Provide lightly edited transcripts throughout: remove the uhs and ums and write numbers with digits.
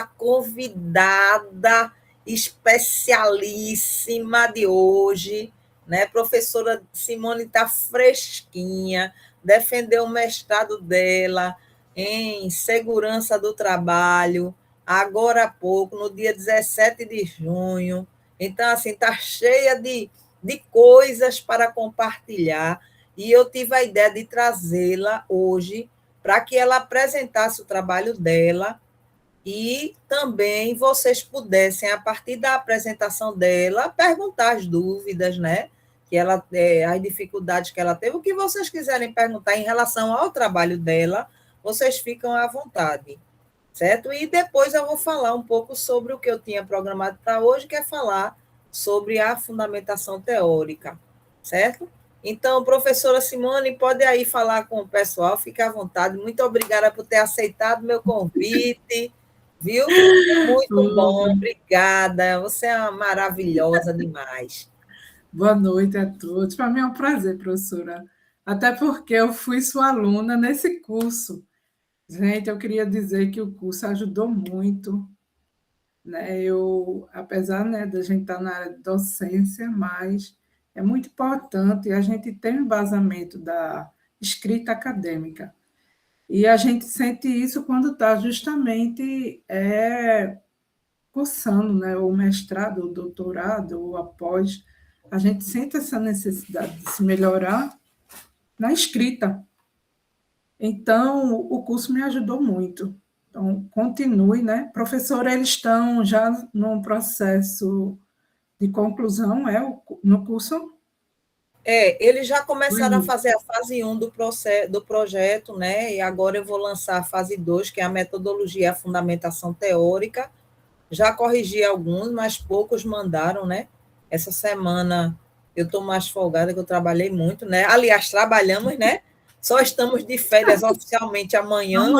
convidada especialíssima de hoje, né? Professora Simone está fresquinha, defendeu o mestrado dela em segurança do trabalho, agora há pouco, no dia 17 de junho. Então, assim, está cheia de coisas para compartilhar, e eu tive a ideia de trazê-la hoje para que ela apresentasse o trabalho dela e também vocês pudessem, a partir da apresentação dela, perguntar as dúvidas, né? Que ela, as dificuldades que ela teve, o que vocês quiserem perguntar em relação ao trabalho dela, vocês ficam à vontade, certo? E depois eu vou falar um pouco sobre o que eu tinha programado para hoje, que é falar sobre a fundamentação teórica, certo? Então, professora Simone, pode aí falar com o pessoal, fique à vontade. Muito obrigada por ter aceitado meu convite, viu? Muito bom, obrigada. Você é uma maravilhosa demais. Boa noite a todos. Para mim é um prazer, professora. Até porque eu fui sua aluna nesse curso. Gente, eu queria dizer que o curso ajudou muito, né? Apesar, né, da gente estar na área de docência, mas é muito importante a gente ter um embasamento da escrita acadêmica. E a gente sente isso quando está justamente cursando, né, o mestrado, o doutorado, ou após, a gente sente essa necessidade de se melhorar na escrita. Então, o curso me ajudou muito. Então, continue, né? Professora, eles estão já num processo de conclusão, no curso? Eles já começaram a fazer a fase 1 do projeto, né? E agora eu vou lançar a fase 2, que é a metodologia e a fundamentação teórica. Já corrigi alguns, mas poucos mandaram, né? Essa semana eu estou mais folgada, que eu trabalhei muito, né? Aliás, trabalhamos, né? Só estamos de férias oficialmente amanhã.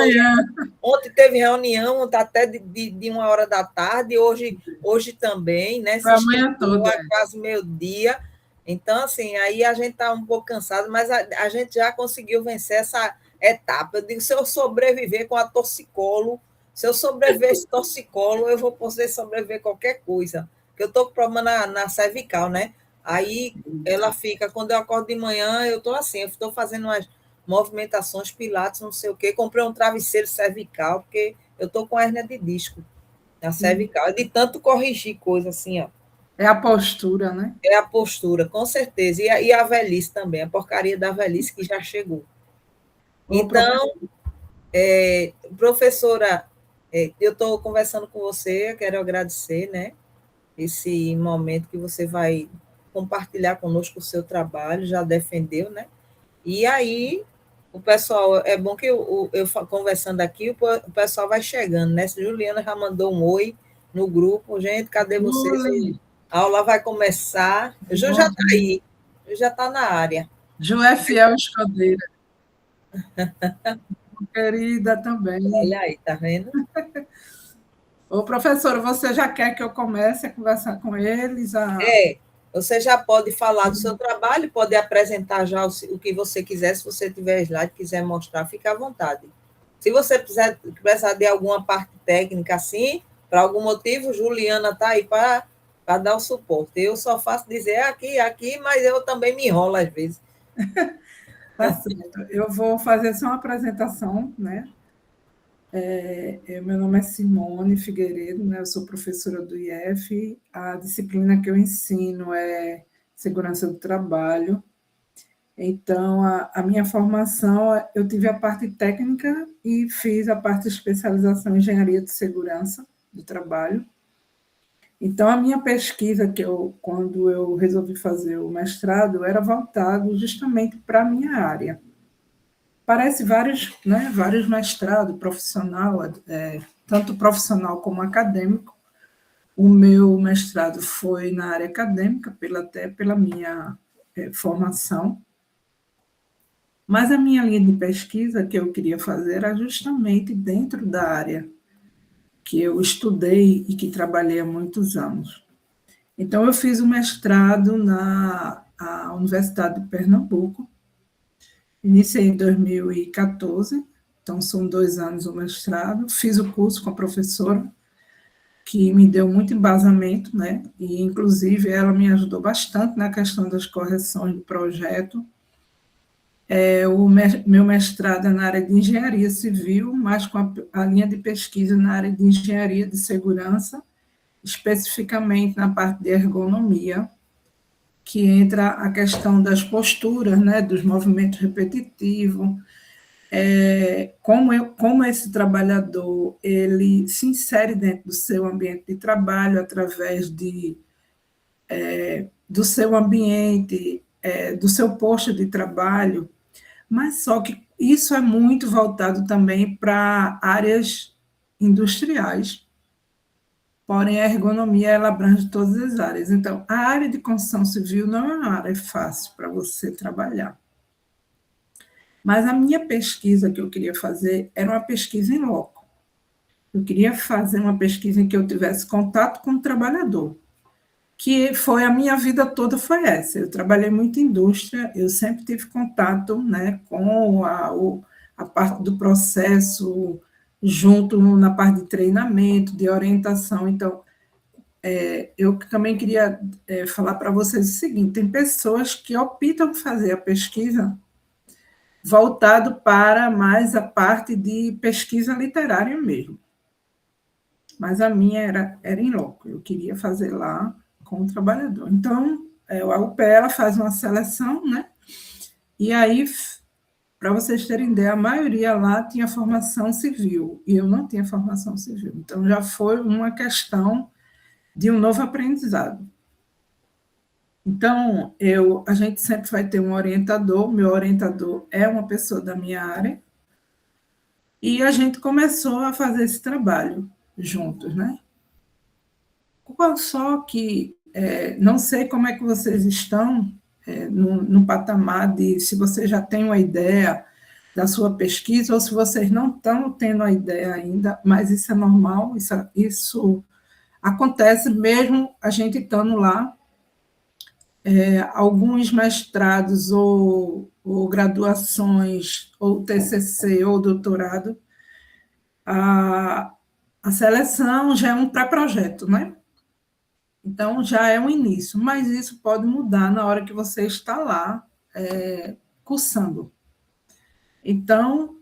Ontem teve reunião até de 1 hora da tarde, hoje também, né? Se Amanhã estendeu toda. a quase meio-dia. Então, assim, aí a gente está um pouco cansado, mas a gente já conseguiu vencer essa etapa. Eu digo, se eu sobreviver com a torcicolo, se eu sobreviver esse torcicolo, eu vou poder sobreviver qualquer coisa. Porque eu estou com problema na cervical, né? Aí ela fica, quando eu acordo de manhã, eu estou assim, eu estou fazendo umas movimentações, pilates, não sei o quê. Comprei um travesseiro cervical, porque eu estou com hérnia de disco na cervical. De tanto corrigir coisa assim, ó. É a postura, né? É a postura, com certeza. E a velhice também, a porcaria da velhice que já chegou. Então, professora, eu estou conversando com você, quero agradecer, né, esse momento que você vai compartilhar conosco o seu trabalho, já defendeu, né? E aí, o pessoal, é bom que eu conversando aqui, o pessoal vai chegando, né? Juliana já mandou um oi no grupo, gente, cadê vocês? A aula vai começar. O Ju já está aí, o Ju já está na área. Ju é fiel escudeira. Querida também. Olha aí, tá vendo? Ô, professora, você já quer que eu comece a conversar com eles? Você já pode falar do seu trabalho, pode apresentar já o que você quiser, se você tiver slide, quiser mostrar, fica à vontade. Se você precisar de alguma parte técnica assim, por algum motivo, Juliana está aí para dar o suporte. Eu só faço dizer aqui, mas eu também me enrolo às vezes. Tá certo. Eu vou fazer só uma apresentação, né? Meu nome é Simone Figueiredo, né? Eu sou professora do IF. A disciplina que eu ensino é Segurança do Trabalho. Então, a minha formação, eu tive a parte técnica e fiz a parte de especialização em Engenharia de Segurança do Trabalho. Então, a minha pesquisa, quando eu resolvi fazer o mestrado, era voltado justamente para a minha área. Parece vários mestrados, profissional, tanto profissional como acadêmico. O meu mestrado foi na área acadêmica, até pela minha formação. Mas a minha linha de pesquisa que eu queria fazer era justamente dentro da área que eu estudei e que trabalhei há muitos anos. Então, eu fiz o mestrado na Universidade de Pernambuco, iniciei em 2014, então são 2 anos o mestrado, fiz o curso com a professora que me deu muito embasamento, né? E, inclusive, ela me ajudou bastante na questão das correções do projeto. Meu mestrado é na área de engenharia civil, mas com a linha de pesquisa na área de engenharia de segurança, especificamente na parte de ergonomia, que entra a questão das posturas, né, dos movimentos repetitivos, como esse trabalhador ele se insere dentro do seu ambiente de trabalho através do seu ambiente, do seu posto de trabalho, mas só que isso é muito voltado também para áreas industriais, porém a ergonomia ela abrange todas as áreas. Então, a área de construção civil não é uma área fácil para você trabalhar. Mas a minha pesquisa que eu queria fazer era uma pesquisa em loco. Eu queria fazer uma pesquisa em que eu tivesse contato com o trabalhador, que foi a minha vida toda foi essa. Eu trabalhei muito em indústria, eu sempre tive contato, né, com a parte do processo, junto na parte de treinamento, de orientação. Então, eu também queria falar para vocês o seguinte: tem pessoas que optam por fazer a pesquisa voltado para mais a parte de pesquisa literária mesmo. Mas a minha era em loco, eu queria fazer lá com o trabalhador. Então, a UPE ela faz uma seleção, né? E aí, para vocês terem ideia, a maioria lá tinha formação civil, e eu não tinha formação civil. Então, já foi uma questão de um novo aprendizado. Então, a gente sempre vai ter um orientador, meu orientador é uma pessoa da minha área, e a gente começou a fazer esse trabalho juntos, né? Só que não sei como é que vocês estão no patamar de se você já tem uma ideia da sua pesquisa ou se vocês não estão tendo a ideia ainda, mas isso é normal, isso acontece mesmo a gente estando lá. Alguns mestrados ou graduações, ou TCC, ou doutorado, a seleção já é um pré-projeto, né? Então, já é um início, mas isso pode mudar na hora que você está lá cursando. Então,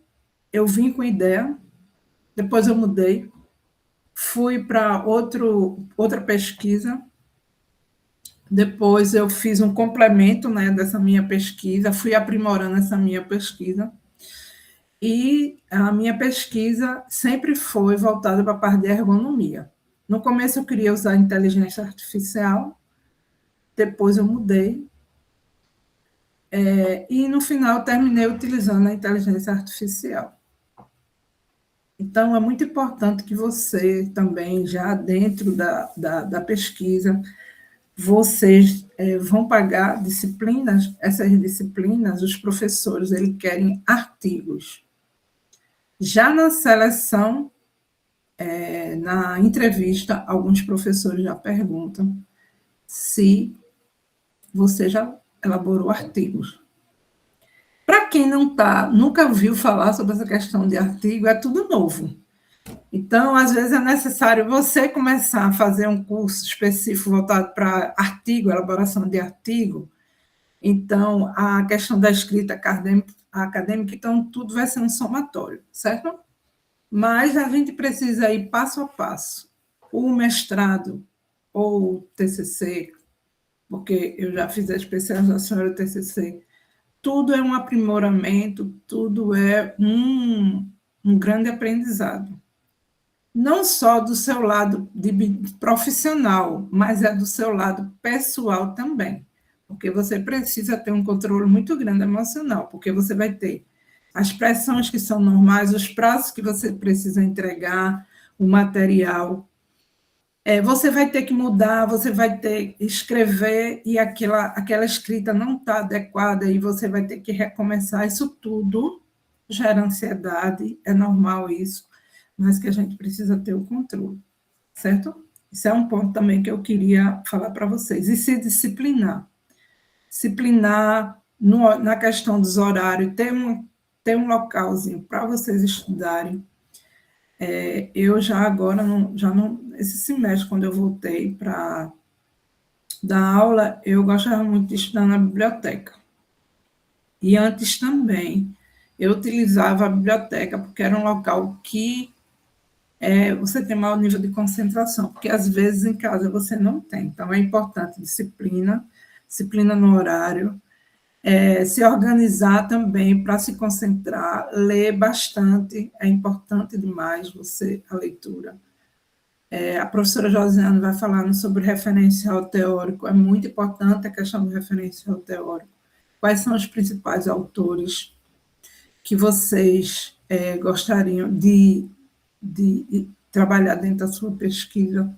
eu vim com ideia, depois eu mudei, fui para outra pesquisa, depois eu fiz um complemento, né, dessa minha pesquisa, fui aprimorando essa minha pesquisa, e a minha pesquisa sempre foi voltada para a parte de ergonomia. No começo eu queria usar inteligência artificial, depois eu mudei, e no final eu terminei utilizando a inteligência artificial. Então, é muito importante que você também, já dentro da pesquisa, vocês vão pagar disciplinas, essas disciplinas, os professores, eles querem artigos. Já na seleção, na entrevista, alguns professores já perguntam se você já elaborou artigos. Para quem nunca ouviu falar sobre essa questão de artigo, é tudo novo. Então, às vezes, é necessário você começar a fazer um curso específico voltado para artigo, elaboração de artigo. Então, a questão da escrita acadêmica, então, tudo vai ser um somatório, certo? Mas a gente precisa ir passo a passo. O mestrado ou o TCC, porque eu já fiz a especialização e o TCC, tudo é um aprimoramento, tudo é um grande aprendizado. Não só do seu lado profissional, mas é do seu lado pessoal também, porque você precisa ter um controle muito grande emocional, porque você vai ter as pressões que são normais, os prazos que você precisa entregar, o material. Você vai ter que mudar, você vai ter que escrever e aquela escrita não está adequada e você vai ter que recomeçar. Isso tudo gera ansiedade, é normal isso, mas que a gente precisa ter o controle, certo? Isso é um ponto também que eu queria falar para vocês. E se disciplinar. Disciplinar na questão dos horários, ter um localzinho para vocês estudarem. Eu já agora, esse semestre, quando eu voltei para dar aula, eu gostava muito de estudar na biblioteca. E antes também, eu utilizava a biblioteca porque era um local que você tem maior nível de concentração, porque às vezes em casa você não tem. Então, é importante disciplina, disciplina no horário, se organizar também para se concentrar, ler bastante, é importante demais a leitura. A professora Josiane vai falando sobre referencial teórico, é muito importante a questão do referencial teórico. Quais são os principais autores que vocês gostariam de trabalhar dentro da sua pesquisa?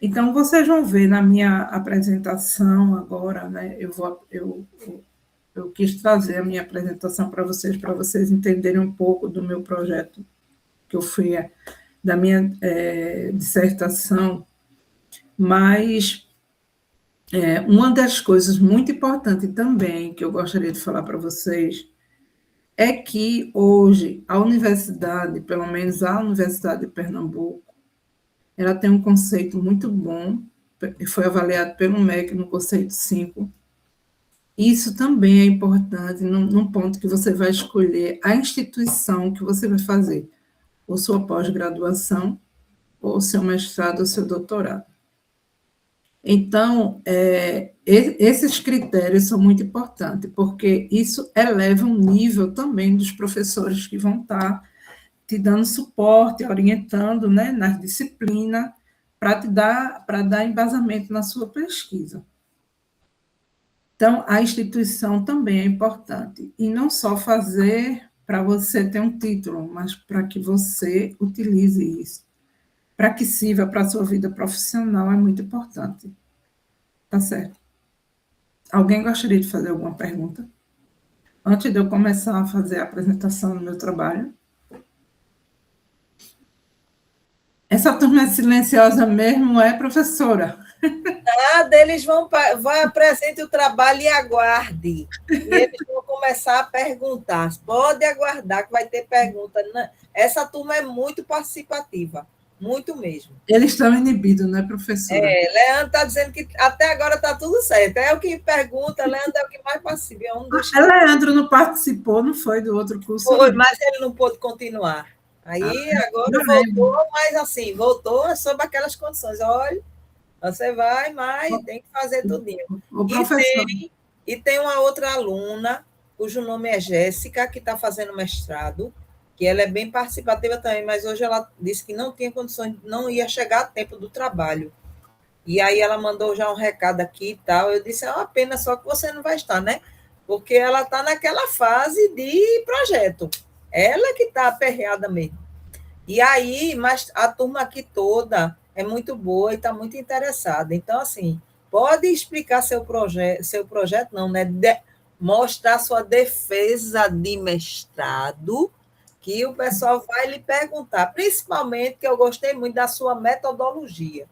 Então, vocês vão ver na minha apresentação agora, né, eu quis trazer a minha apresentação para vocês entenderem um pouco do meu projeto, que eu fui da minha dissertação, mas uma das coisas muito importantes também que eu gostaria de falar para vocês é que hoje a universidade, pelo menos a Universidade de Pernambuco, ela tem um conceito muito bom, e foi avaliado pelo MEC no conceito 5. Isso também é importante num ponto que você vai escolher a instituição que você vai fazer, ou sua pós-graduação, ou seu mestrado, ou seu doutorado. Então, esses critérios são muito importantes, porque isso eleva o nível também dos professores que vão estar te dando suporte, orientando, né, nas disciplinas, para dar embasamento na sua pesquisa. Então, a instituição também é importante, e não só fazer para você ter um título, mas para que você utilize isso. Para que sirva para a sua vida profissional é muito importante. Tá certo? Alguém gostaria de fazer alguma pergunta? Antes de eu começar a fazer a apresentação do meu trabalho. Essa turma é silenciosa mesmo, é, professora? Nada, eles vão apresente o trabalho e aguarde. E eles vão começar a perguntar. Pode aguardar que vai ter pergunta. Essa turma é muito participativa, muito mesmo. Eles estão inibidos, né, professora? Leandro está dizendo que até agora está tudo certo. É o que pergunta, Leandro é o que mais participa. É um dos... Leandro não participou, não foi do outro curso? Foi, mas ele não pôde continuar. Aí agora voltou, mas assim, voltou sob aquelas condições. Olha, você vai, mas tem que fazer tudinho. E tem uma outra aluna, cujo nome é Jéssica, que está fazendo mestrado, que ela é bem participativa também, mas hoje ela disse que não tinha condições, não ia chegar a tempo do trabalho. E aí ela mandou já um recado aqui e tal. Eu disse, é uma pena só que você não vai estar, né? Porque ela está naquela fase de projeto. Ela que está aperreada mesmo. E aí, mas a turma aqui toda é muito boa e está muito interessada. Então, assim, pode explicar seu projeto não, né? Mostrar sua defesa de mestrado, que o pessoal vai lhe perguntar. Principalmente, que eu gostei muito da sua metodologia.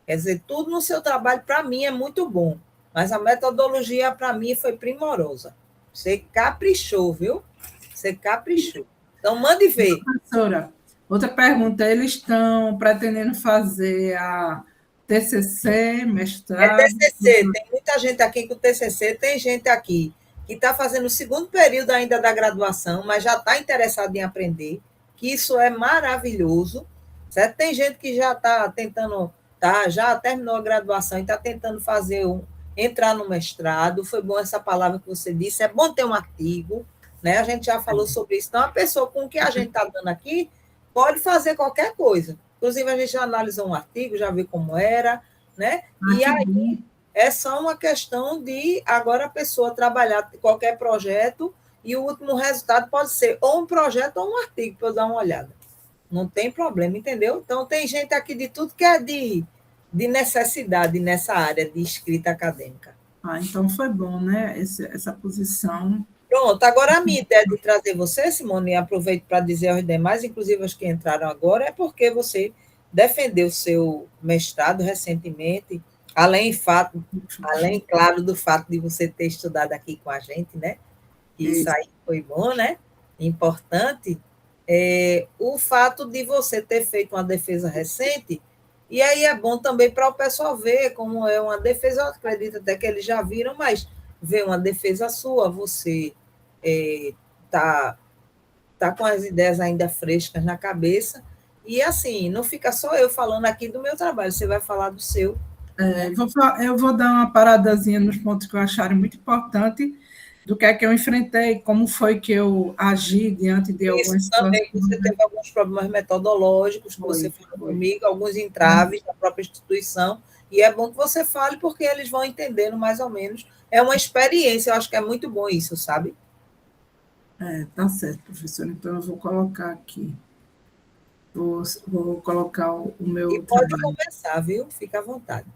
Quer dizer, tudo no seu trabalho, para mim, é muito bom. Mas a metodologia, para mim, foi primorosa. Você caprichou, viu? Você caprichou. Então, mande ver. Professora, outra pergunta. Eles estão pretendendo fazer a TCC, mestrado? É TCC. Tem muita gente aqui com TCC. Tem gente aqui que está fazendo o segundo período ainda da graduação, mas já está interessado em aprender, que isso é maravilhoso. Certo? Tem gente que já está tentando... já terminou a graduação e está tentando entrar no mestrado. Foi bom essa palavra que você disse. É bom ter um artigo, né? A gente já falou sobre isso. Então, a pessoa com o que a gente está dando aqui pode fazer qualquer coisa. Inclusive, a gente já analisou um artigo, já viu como era, né? E aí é só uma questão de agora a pessoa trabalhar qualquer projeto e o último resultado pode ser ou um projeto ou um artigo, para eu dar uma olhada. Não tem problema, entendeu? Então, tem gente aqui de tudo que é de necessidade nessa área de escrita acadêmica. Então foi bom, né? Essa posição. Pronto, agora a minha ideia de trazer você, Simone, e aproveito para dizer aos demais, inclusive os que entraram agora, é porque você defendeu o seu mestrado recentemente, além, claro, do fato de você ter estudado aqui com a gente, né? Isso aí foi bom, né? Importante. O fato de você ter feito uma defesa recente E aí é bom também para o pessoal ver como é uma defesa, eu acredito até que eles já viram, mas ver uma defesa sua, você está tá com as ideias ainda frescas na cabeça, e assim, não fica só eu falando aqui do meu trabalho, você vai falar do seu, né? Eu vou dar uma paradazinha nos pontos que eu acharem muito importante do que é que eu enfrentei, como foi que eu agi diante de Isso algumas situações. também, você teve alguns problemas metodológicos que você Foi, falou foi. comigo, alguns entraves da própria instituição, e é bom que você fale, porque eles vão entendendo mais ou menos. É uma experiência, eu acho que é muito bom isso, sabe? Tá certo, professor. Então, eu vou colocar aqui. Vou colocar o E meu pode trabalho. começar, viu? Fica à vontade.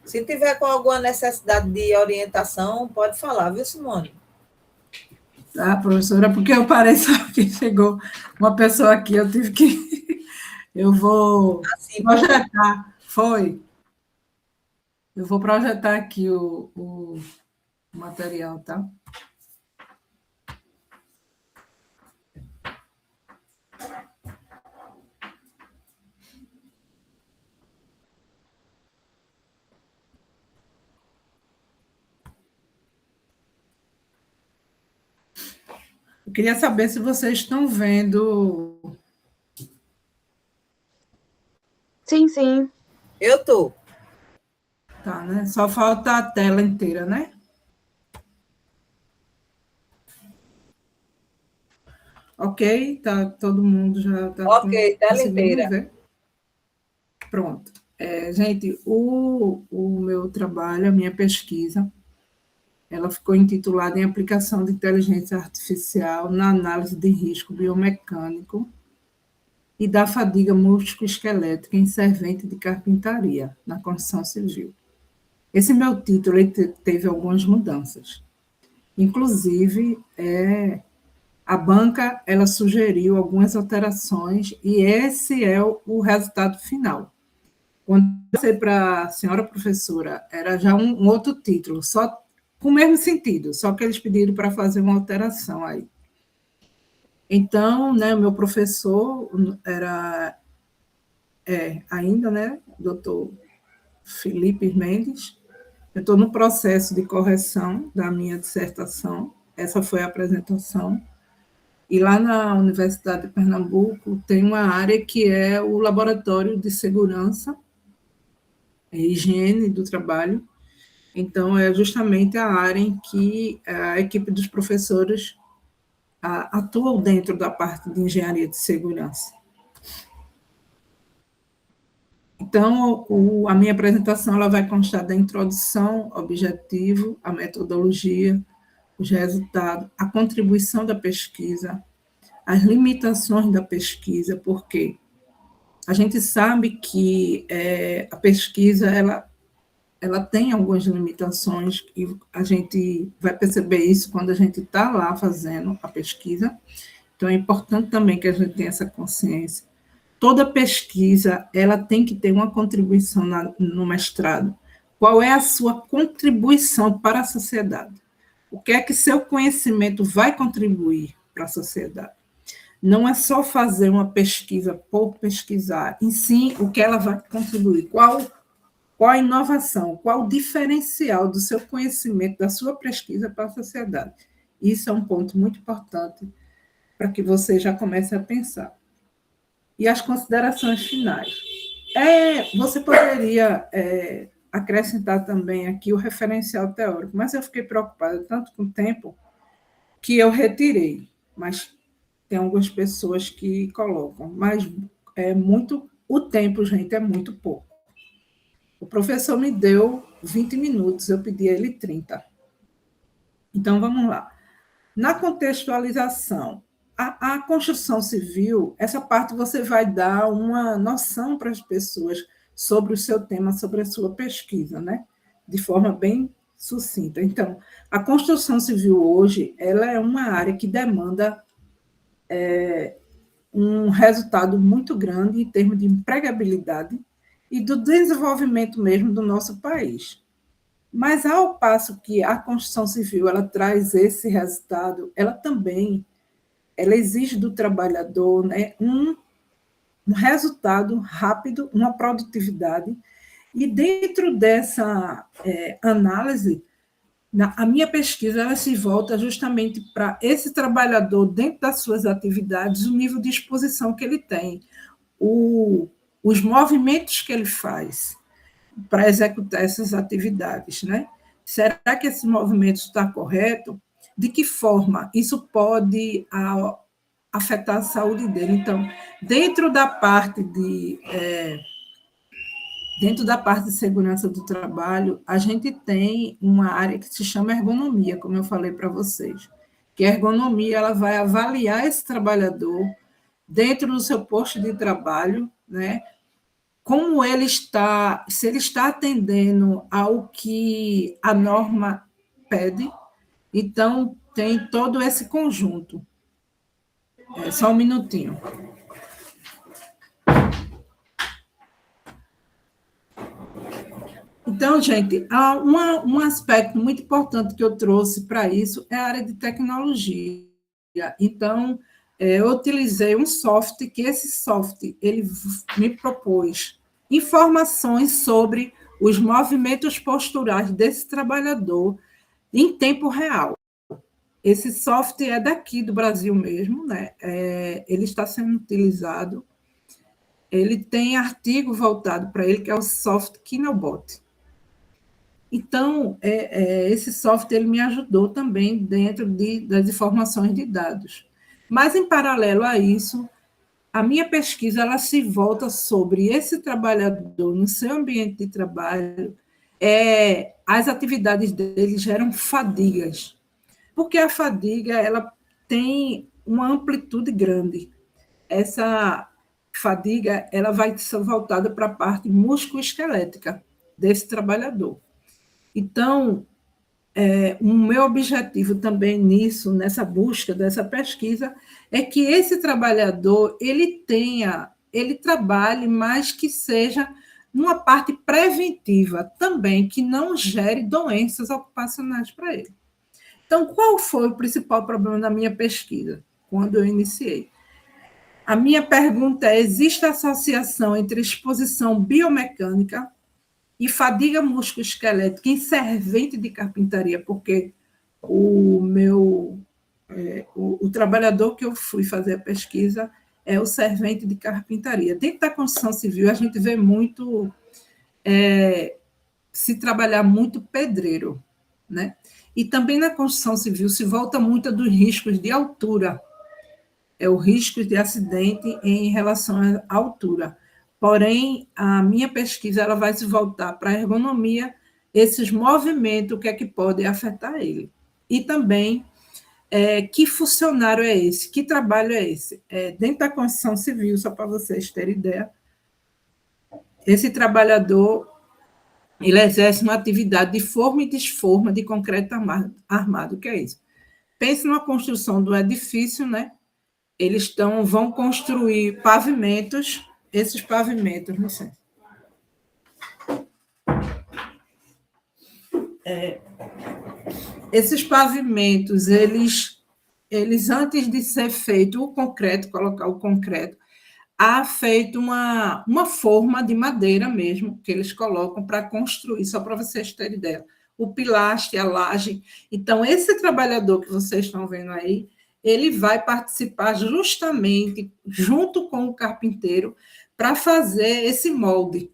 Se tiver com alguma necessidade de orientação, pode falar, viu, Simone? Tá, professora? Porque eu parei só que chegou uma pessoa aqui, eu tive que. Eu vou Assim, porque projetar. Foi. Eu vou projetar aqui o material, tá? Eu queria saber se vocês estão vendo. Sim, sim. eu estou. Tá, né? Só falta a tela inteira, né? Ok? Tá, todo mundo já está Ok, tela conseguindo inteira. ver? Pronto. Gente, o meu trabalho, a minha pesquisa, ela ficou intitulada em Aplicação de Inteligência Artificial na Análise de Risco Biomecânico e da Fadiga Musculoesquelética em Servente de Carpintaria, na Construção Civil. Esse meu título teve algumas mudanças. Inclusive, a banca ela sugeriu algumas alterações e esse é o resultado final. Quando eu passei para a senhora professora, era já um outro título, só com o mesmo sentido, só que eles pediram para fazer uma alteração aí. Então, né, o meu professor era ainda, né, doutor Felipe Mendes. Eu estou no processo de correção da minha dissertação, essa foi a apresentação. E lá na Universidade de Pernambuco tem uma área que é o Laboratório de Segurança e Higiene do Trabalho. Então, é justamente a área em que a equipe dos professores atua dentro da parte de engenharia de segurança. Então, a minha apresentação ela vai constar da introdução, objetivo, a metodologia, os resultados, a contribuição da pesquisa, as limitações da pesquisa, porque a gente sabe que a pesquisa ela tem algumas limitações e a gente vai perceber isso quando a gente está lá fazendo a pesquisa. Então, é importante também que a gente tenha essa consciência. Toda pesquisa ela tem que ter uma contribuição no mestrado. Qual é a sua contribuição para a sociedade? O que é que seu conhecimento vai contribuir para a sociedade? Não é só fazer uma pesquisa por pesquisar, em si, o que ela vai contribuir, qual a inovação, qual o diferencial do seu conhecimento, da sua pesquisa para a sociedade. Isso é um ponto muito importante para que você já comece a pensar. E as considerações finais. Você poderia acrescentar também aqui o referencial teórico, mas eu fiquei preocupada tanto com o tempo que eu retirei, mas tem algumas pessoas que colocam, mas o tempo, gente, é muito pouco. O professor me deu 20 minutos, eu pedi a ele 30. Então, vamos lá. Na contextualização, a construção civil, essa parte você vai dar uma noção para as pessoas sobre o seu tema, sobre a sua pesquisa, né? De forma bem sucinta. Então, a construção civil hoje, ela é uma área que demanda um resultado muito grande em termos de empregabilidade e do desenvolvimento mesmo do nosso país. Mas, ao passo que a construção civil ela traz esse resultado, ela também ela exige do trabalhador, né, um resultado rápido, uma produtividade, e dentro dessa análise, a minha pesquisa ela se volta justamente para esse trabalhador, dentro das suas atividades, o nível de exposição que ele tem, os movimentos que ele faz para executar essas atividades, né? Será que esse movimento está correto? De que forma isso pode afetar a saúde dele? Então, dentro da parte de segurança do trabalho, a gente tem uma área que se chama ergonomia, como eu falei para vocês, que a ergonomia ela vai avaliar esse trabalhador dentro do seu posto de trabalho, né? Como ele está, se ele está atendendo ao que a norma pede, então tem todo esse conjunto. Só um minutinho. Então, gente, há um aspecto muito importante que eu trouxe para isso é a área de tecnologia. Então, eu utilizei um software, que esse software ele me propôs informações sobre os movimentos posturais desse trabalhador em tempo real. Esse software é daqui do Brasil mesmo, né? Ele está sendo utilizado, ele tem artigo voltado para ele, que é o software Kinobot. Então, esse software ele me ajudou também dentro das informações de dados. Mas, em paralelo a isso, a minha pesquisa ela se volta sobre esse trabalhador no seu ambiente de trabalho, as atividades dele geram fadigas, porque a fadiga ela tem uma amplitude grande. Essa fadiga ela vai ser voltada para a parte musculoesquelética desse trabalhador. Então, o meu objetivo também nisso, nessa busca dessa pesquisa, é que esse trabalhador ele trabalhe, mas que seja numa parte preventiva também, que não gere doenças ocupacionais para ele. Então, qual foi o principal problema da minha pesquisa, quando eu iniciei? A minha pergunta é: existe associação entre exposição biomecânica e fadiga musculoesquelética em servente de carpintaria? Porque o trabalhador que eu fui fazer a pesquisa é o servente de carpintaria. Dentro da construção civil, a gente vê muito se trabalhar muito pedreiro, né? E também na construção civil se volta muito dos riscos de altura, o risco de acidente em relação à altura. Porém, a minha pesquisa ela vai se voltar para a ergonomia, esses movimentos, o que é que pode afetar ele. E também, que funcionário é esse? Que trabalho é esse? Dentro da construção civil, só para vocês terem ideia, esse trabalhador ele exerce uma atividade de forma e desforma de concreto armado. O que é isso? Pense numa construção do edifício, né? Eles vão construir pavimentos, esses pavimentos, não sei. Esses pavimentos, eles antes de ser feito o concreto, colocar o concreto, há feito uma forma de madeira mesmo, que eles colocam para construir, só para vocês terem ideia. O pilastre, a laje. Então, esse trabalhador que vocês estão vendo aí, ele vai participar justamente junto com o carpinteiro para fazer esse molde.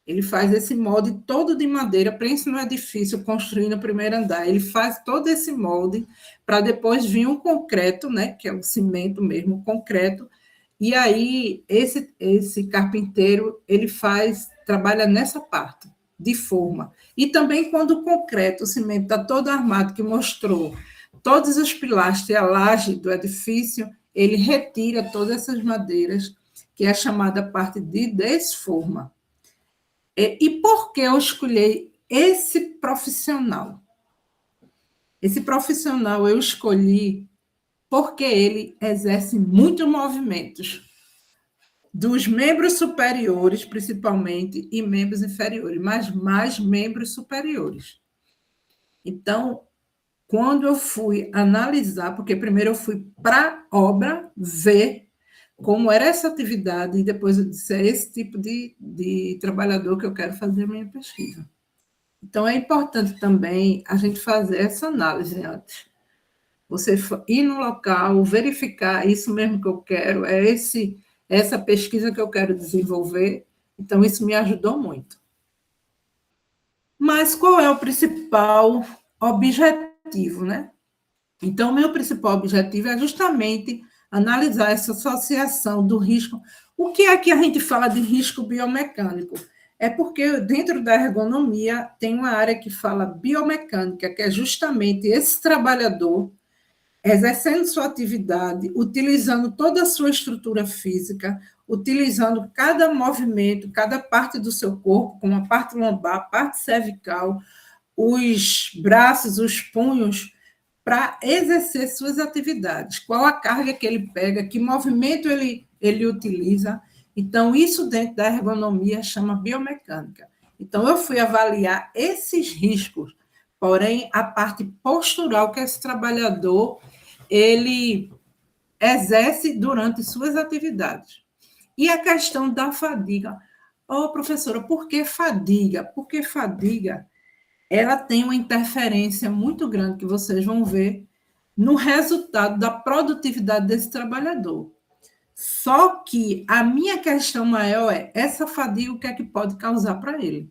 Ele faz esse molde todo de madeira, pense no edifício construindo o primeiro andar. Ele faz todo esse molde para depois vir um concreto, né, que é o cimento mesmo, o concreto. E aí esse carpinteiro ele trabalha nessa parte de forma. E também quando o concreto, o cimento está todo armado, que mostrou todos os pilastros e a laje do edifício, ele retira todas essas madeiras, que é a chamada parte de desforma. E por que eu escolhi esse profissional. Esse profissional eu escolhi porque ele exerce muitos movimentos, dos membros superiores, principalmente, e membros inferiores, mas mais membros superiores. Então, quando eu fui analisar, porque primeiro eu fui para a obra ver como era essa atividade, e depois eu disse, é esse tipo de trabalhador que eu quero fazer a minha pesquisa. Então, é importante também a gente fazer essa análise antes. Você ir no local, verificar, isso mesmo que eu quero, essa pesquisa que eu quero desenvolver. Então, isso me ajudou muito. Mas qual é o principal objetivo, né? Então, o meu principal objetivo é justamente analisar essa associação do risco. O que é que a gente fala de risco biomecânico? É porque dentro da ergonomia tem uma área que fala biomecânica, que é justamente esse trabalhador exercendo sua atividade, utilizando toda a sua estrutura física, utilizando cada movimento, cada parte do seu corpo, como a parte lombar, a parte cervical, os braços, os punhos, para exercer suas atividades. Qual a carga que ele pega, que movimento ele utiliza. Então, isso dentro da ergonomia chama biomecânica. Então, eu fui avaliar esses riscos, porém, a parte postural que esse trabalhador ele exerce durante suas atividades. E a questão da fadiga. Professora, por que fadiga? Porque fadiga ela tem uma interferência muito grande, que vocês vão ver, no resultado da produtividade desse trabalhador. Só que a minha questão maior é essa fadiga, o que é que pode causar para ele,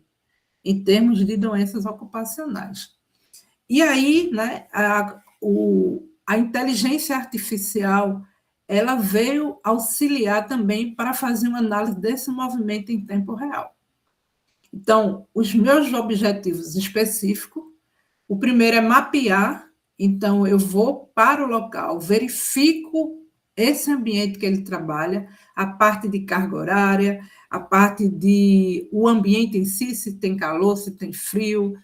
em termos de doenças ocupacionais. E aí, né, a inteligência artificial ela veio auxiliar também para fazer uma análise desse movimento em tempo real. Então, os meus objetivos específicos, o primeiro é mapear, então eu vou para o local, verifico esse ambiente que ele trabalha, a parte de carga horária, a parte de o ambiente em si, se tem calor, se tem frio,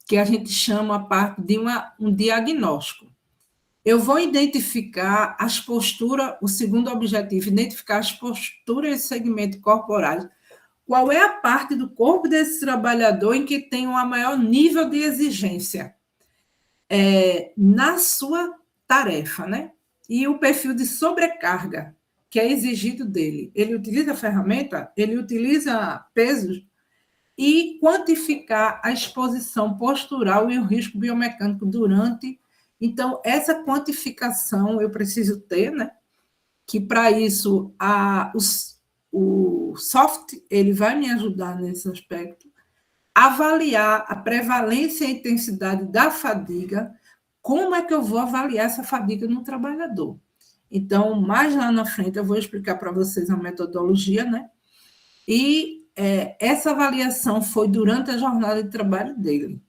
que a gente chama a parte de um diagnóstico. Eu vou identificar as posturas, o segundo objetivo, identificar as posturas e segmentos corporais. Qual é a parte do corpo desse trabalhador em que tem um maior nível de exigência na sua tarefa, né? E o perfil de sobrecarga que é exigido dele. Ele utiliza ferramenta, ele utiliza pesos, e quantificar a exposição postural e o risco biomecânico durante. Então, essa quantificação eu preciso ter, né? Que para isso o soft ele vai me ajudar nesse aspecto, avaliar a prevalência e a intensidade da fadiga, como é que eu vou avaliar essa fadiga no trabalhador. Então, mais lá na frente, eu vou explicar para vocês a metodologia, né? E essa avaliação foi durante a jornada de trabalho dele.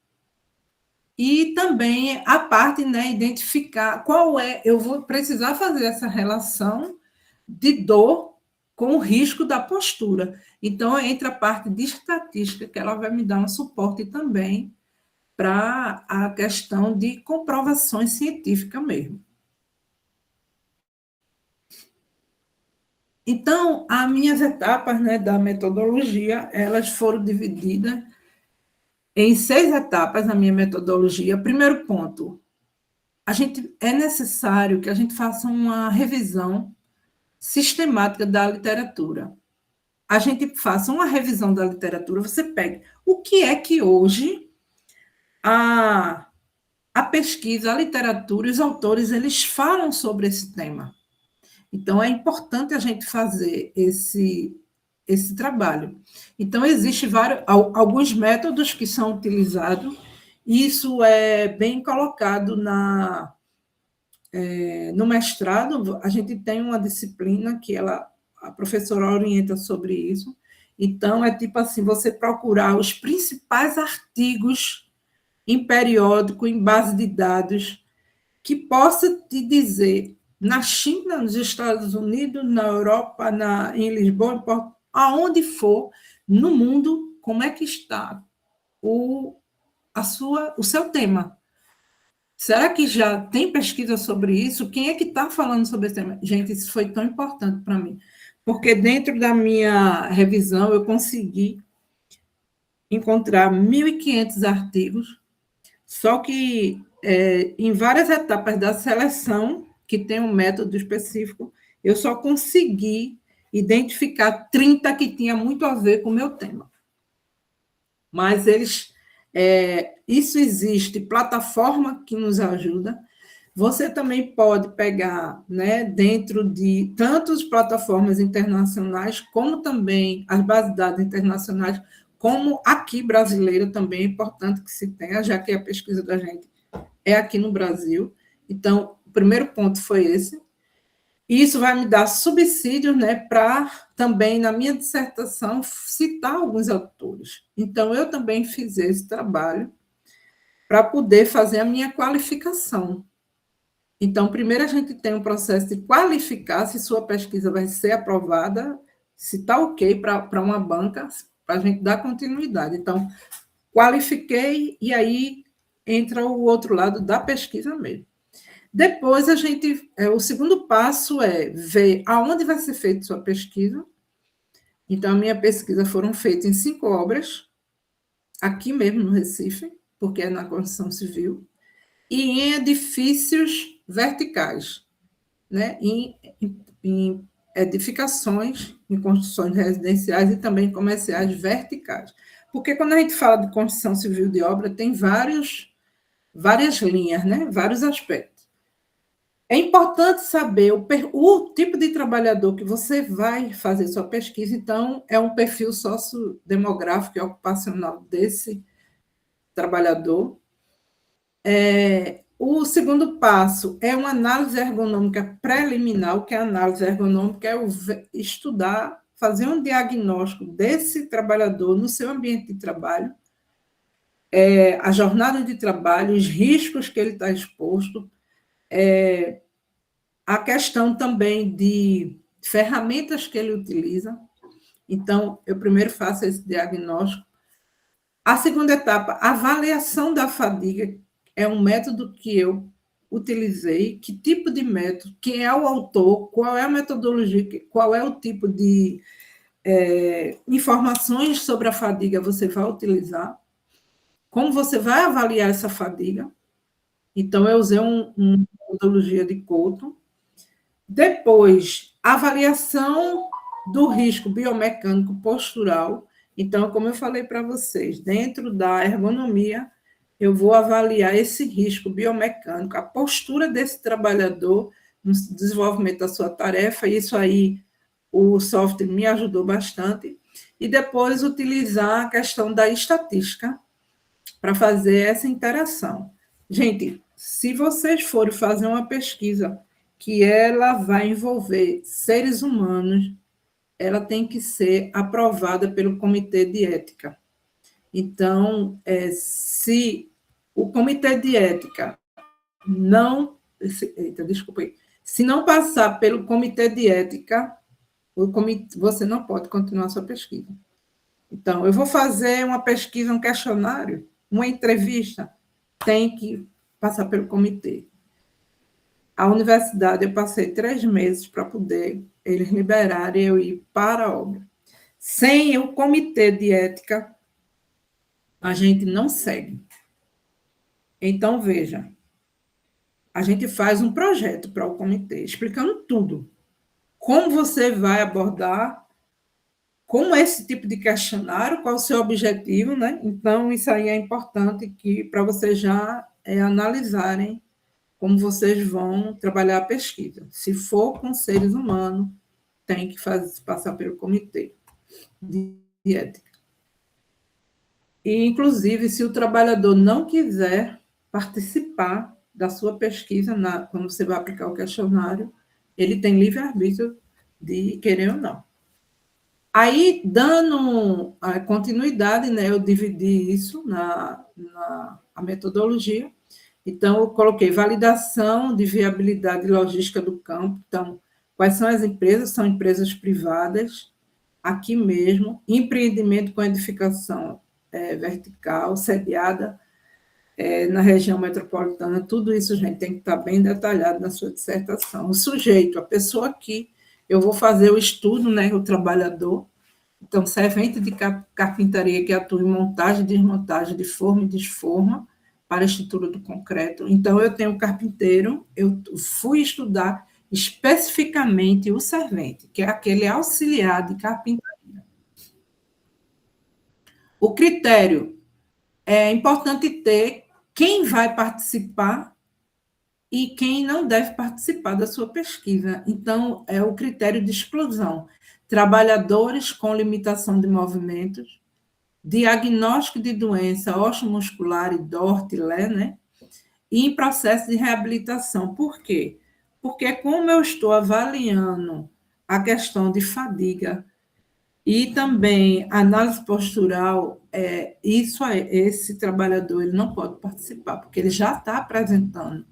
E também a parte, né, identificar eu vou precisar fazer essa relação de dor com o risco da postura. Então, entra a parte de estatística, que ela vai me dar um suporte também para a questão de comprovações científicas mesmo. Então, as minhas etapas, né, da metodologia, elas foram divididas em 6 etapas na minha metodologia. Primeiro ponto, é necessário que a gente faça uma revisão sistemática da literatura. A gente faça uma revisão da literatura, você pega o que é que hoje a pesquisa, a literatura, os autores, eles falam sobre esse tema. Então, é importante a gente fazer esse trabalho. Então, existem alguns métodos que são utilizados, e isso é bem colocado no mestrado. A gente tem uma disciplina que a professora orienta sobre isso. Então, é tipo assim, você procurar os principais artigos em periódico, em base de dados, que possa te dizer, na China, nos Estados Unidos, na Europa, em Lisboa, aonde for, no mundo, como é que está o seu tema. Será que já tem pesquisa sobre isso? Quem é que está falando sobre esse tema? Gente, isso foi tão importante para mim, porque dentro da minha revisão eu consegui encontrar 1.500 artigos, só que em várias etapas da seleção, que tem um método específico, eu só consegui identificar 30 que tinha muito a ver com o meu tema. Mas isso existe, plataforma que nos ajuda. Você também pode pegar, né, dentro de tantas plataformas internacionais, como também as bases de dados internacionais, como aqui brasileira também é importante que se tenha, já que a pesquisa da gente é aqui no Brasil. Então, o primeiro ponto foi esse. E isso vai me dar subsídios, né, para também, na minha dissertação, citar alguns autores. Então, eu também fiz esse trabalho para poder fazer a minha qualificação. Então, primeiro a gente tem um processo de qualificar se sua pesquisa vai ser aprovada, se está ok para uma banca, para a gente dar continuidade. Então, qualifiquei e aí entra o outro lado da pesquisa mesmo. Depois, o segundo passo é ver aonde vai ser feita sua pesquisa. Então, a minha pesquisa foram feitas em 5 obras, aqui mesmo no Recife, porque é na construção civil, e em edifícios verticais, né? Em edificações, em construções residenciais e também comerciais verticais. Porque quando a gente fala de construção civil de obra, tem várias linhas, né? Vários aspectos. É importante saber o tipo de trabalhador que você vai fazer sua pesquisa, então, é um perfil sociodemográfico e ocupacional desse trabalhador. O segundo passo é uma análise ergonômica preliminar. O que é análise ergonômica? É estudar, fazer um diagnóstico desse trabalhador no seu ambiente de trabalho, a jornada de trabalho, os riscos que ele está exposto, a questão também de ferramentas que ele utiliza. Então, eu primeiro faço esse diagnóstico. A segunda etapa, avaliação da fadiga, é um método que eu utilizei. Que tipo de método? Quem é o autor? Qual é a metodologia? Qual é o tipo de informações sobre a fadiga você vai utilizar? Como você vai avaliar essa fadiga? Então, eu usei uma metodologia de Couto. Depois, avaliação do risco biomecânico postural. Então, como eu falei para vocês, dentro da ergonomia, eu vou avaliar esse risco biomecânico, a postura desse trabalhador no desenvolvimento da sua tarefa, e isso aí o software me ajudou bastante. E depois utilizar a questão da estatística para fazer essa interação. Gente, se vocês forem fazer uma pesquisa que ela vai envolver seres humanos, ela tem que ser aprovada pelo Comitê de Ética. Então, se o Comitê de Ética se não passar pelo Comitê de Ética, você não pode continuar a sua pesquisa. Então, eu vou fazer uma pesquisa, um questionário, uma entrevista, tem que passar pelo comitê. A universidade, eu passei 3 meses para poder eles liberarem eu ir para a obra. Sem o comitê de ética, a gente não segue. Então, veja, a gente faz um projeto para o comitê, explicando tudo. Como você vai abordar, como esse tipo de questionário, qual o seu objetivo, né? Então, isso aí é importante para vocês já analisarem como vocês vão trabalhar a pesquisa. Se for com seres humanos, tem que passar pelo comitê de ética. E, inclusive, se o trabalhador não quiser participar da sua pesquisa, quando você vai aplicar o questionário, ele tem livre-arbítrio de querer ou não. Aí, dando a continuidade, né, eu dividi isso na metodologia. Então, eu coloquei validação de viabilidade logística do campo. Então, quais são as empresas? São empresas privadas, aqui mesmo. Empreendimento com edificação vertical, sediada na região metropolitana, tudo isso, gente, tem que estar bem detalhado na sua dissertação. O sujeito, a pessoa aqui, eu vou fazer o estudo, né, o trabalhador, então, servente de carpintaria que atua em montagem e desmontagem de forma e desforma para a estrutura do concreto. Então, eu tenho carpinteiro, eu fui estudar especificamente o servente, que é aquele auxiliar de carpintaria. O critério é importante ter quem vai participar e quem não deve participar da sua pesquisa. Então, é o critério de exclusão. Trabalhadores com limitação de movimentos, diagnóstico de doença osteomuscular e DORT-LE, né? E em processo de reabilitação. Por quê? Porque como eu estou avaliando a questão de fadiga e também análise postural, esse trabalhador ele não pode participar, porque ele já está apresentando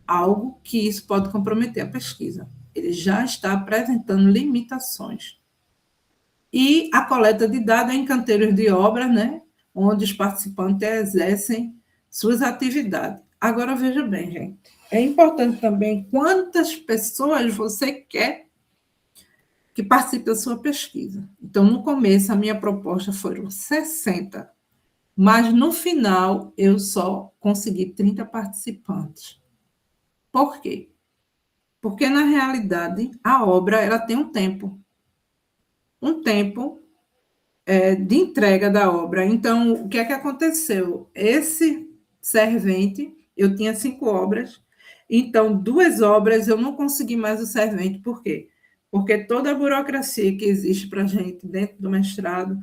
algo que isso pode comprometer a pesquisa. Ele já está apresentando limitações. E a coleta de dados em canteiros de obras, né, onde os participantes exercem suas atividades. Agora, veja bem, gente, é importante também quantas pessoas você quer que participe da sua pesquisa. Então, no começo, a minha proposta foram 60, mas no final eu só consegui 30 participantes. Por quê? Porque, na realidade, a obra ela tem um tempo de entrega da obra. Então, o que é que aconteceu? Esse servente, eu tinha 5 obras, então 2 obras eu não consegui mais o servente. Por quê? Porque toda a burocracia que existe para a gente dentro do mestrado,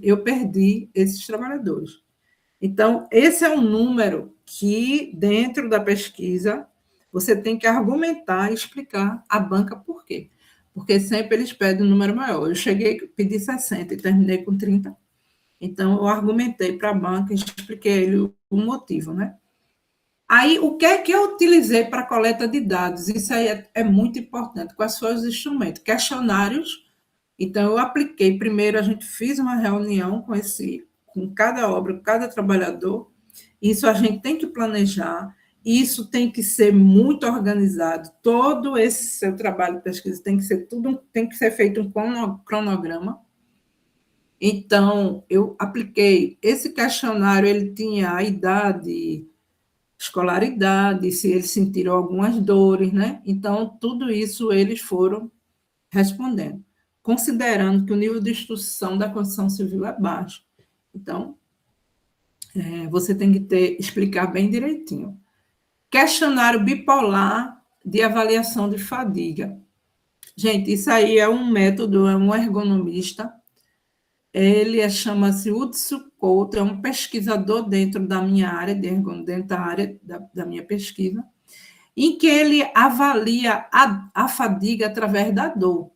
eu perdi esses trabalhadores. Então, esse é um número que, dentro da pesquisa, você tem que argumentar e explicar à banca por quê. Porque sempre eles pedem um número maior. Eu cheguei, pedi 60 e terminei com 30. Então, eu argumentei para a banca e expliquei a ele o motivo, né? Aí, o que é que eu utilizei para a coleta de dados? Isso aí é muito importante. Quais foram os instrumentos? Questionários. Então, eu apliquei. Primeiro, a gente fez uma reunião com cada obra, com cada trabalhador. Isso a gente tem que planejar. Isso tem que ser muito organizado. Todo esse seu trabalho de pesquisa tem que ser feito um cronograma. Então, eu apliquei esse questionário, ele tinha a idade, escolaridade, se eles sentiram algumas dores, né? Então, tudo isso eles foram respondendo, considerando que o nível de instrução da construção civil é baixo. Então, você tem que explicar bem direitinho. Questionário bipolar de avaliação de fadiga. Gente, isso aí é um método, é um ergonomista. Ele chama-se Hudson Couto, é um pesquisador dentro da minha área, dentro da área da minha pesquisa, em que ele avalia a fadiga através da dor.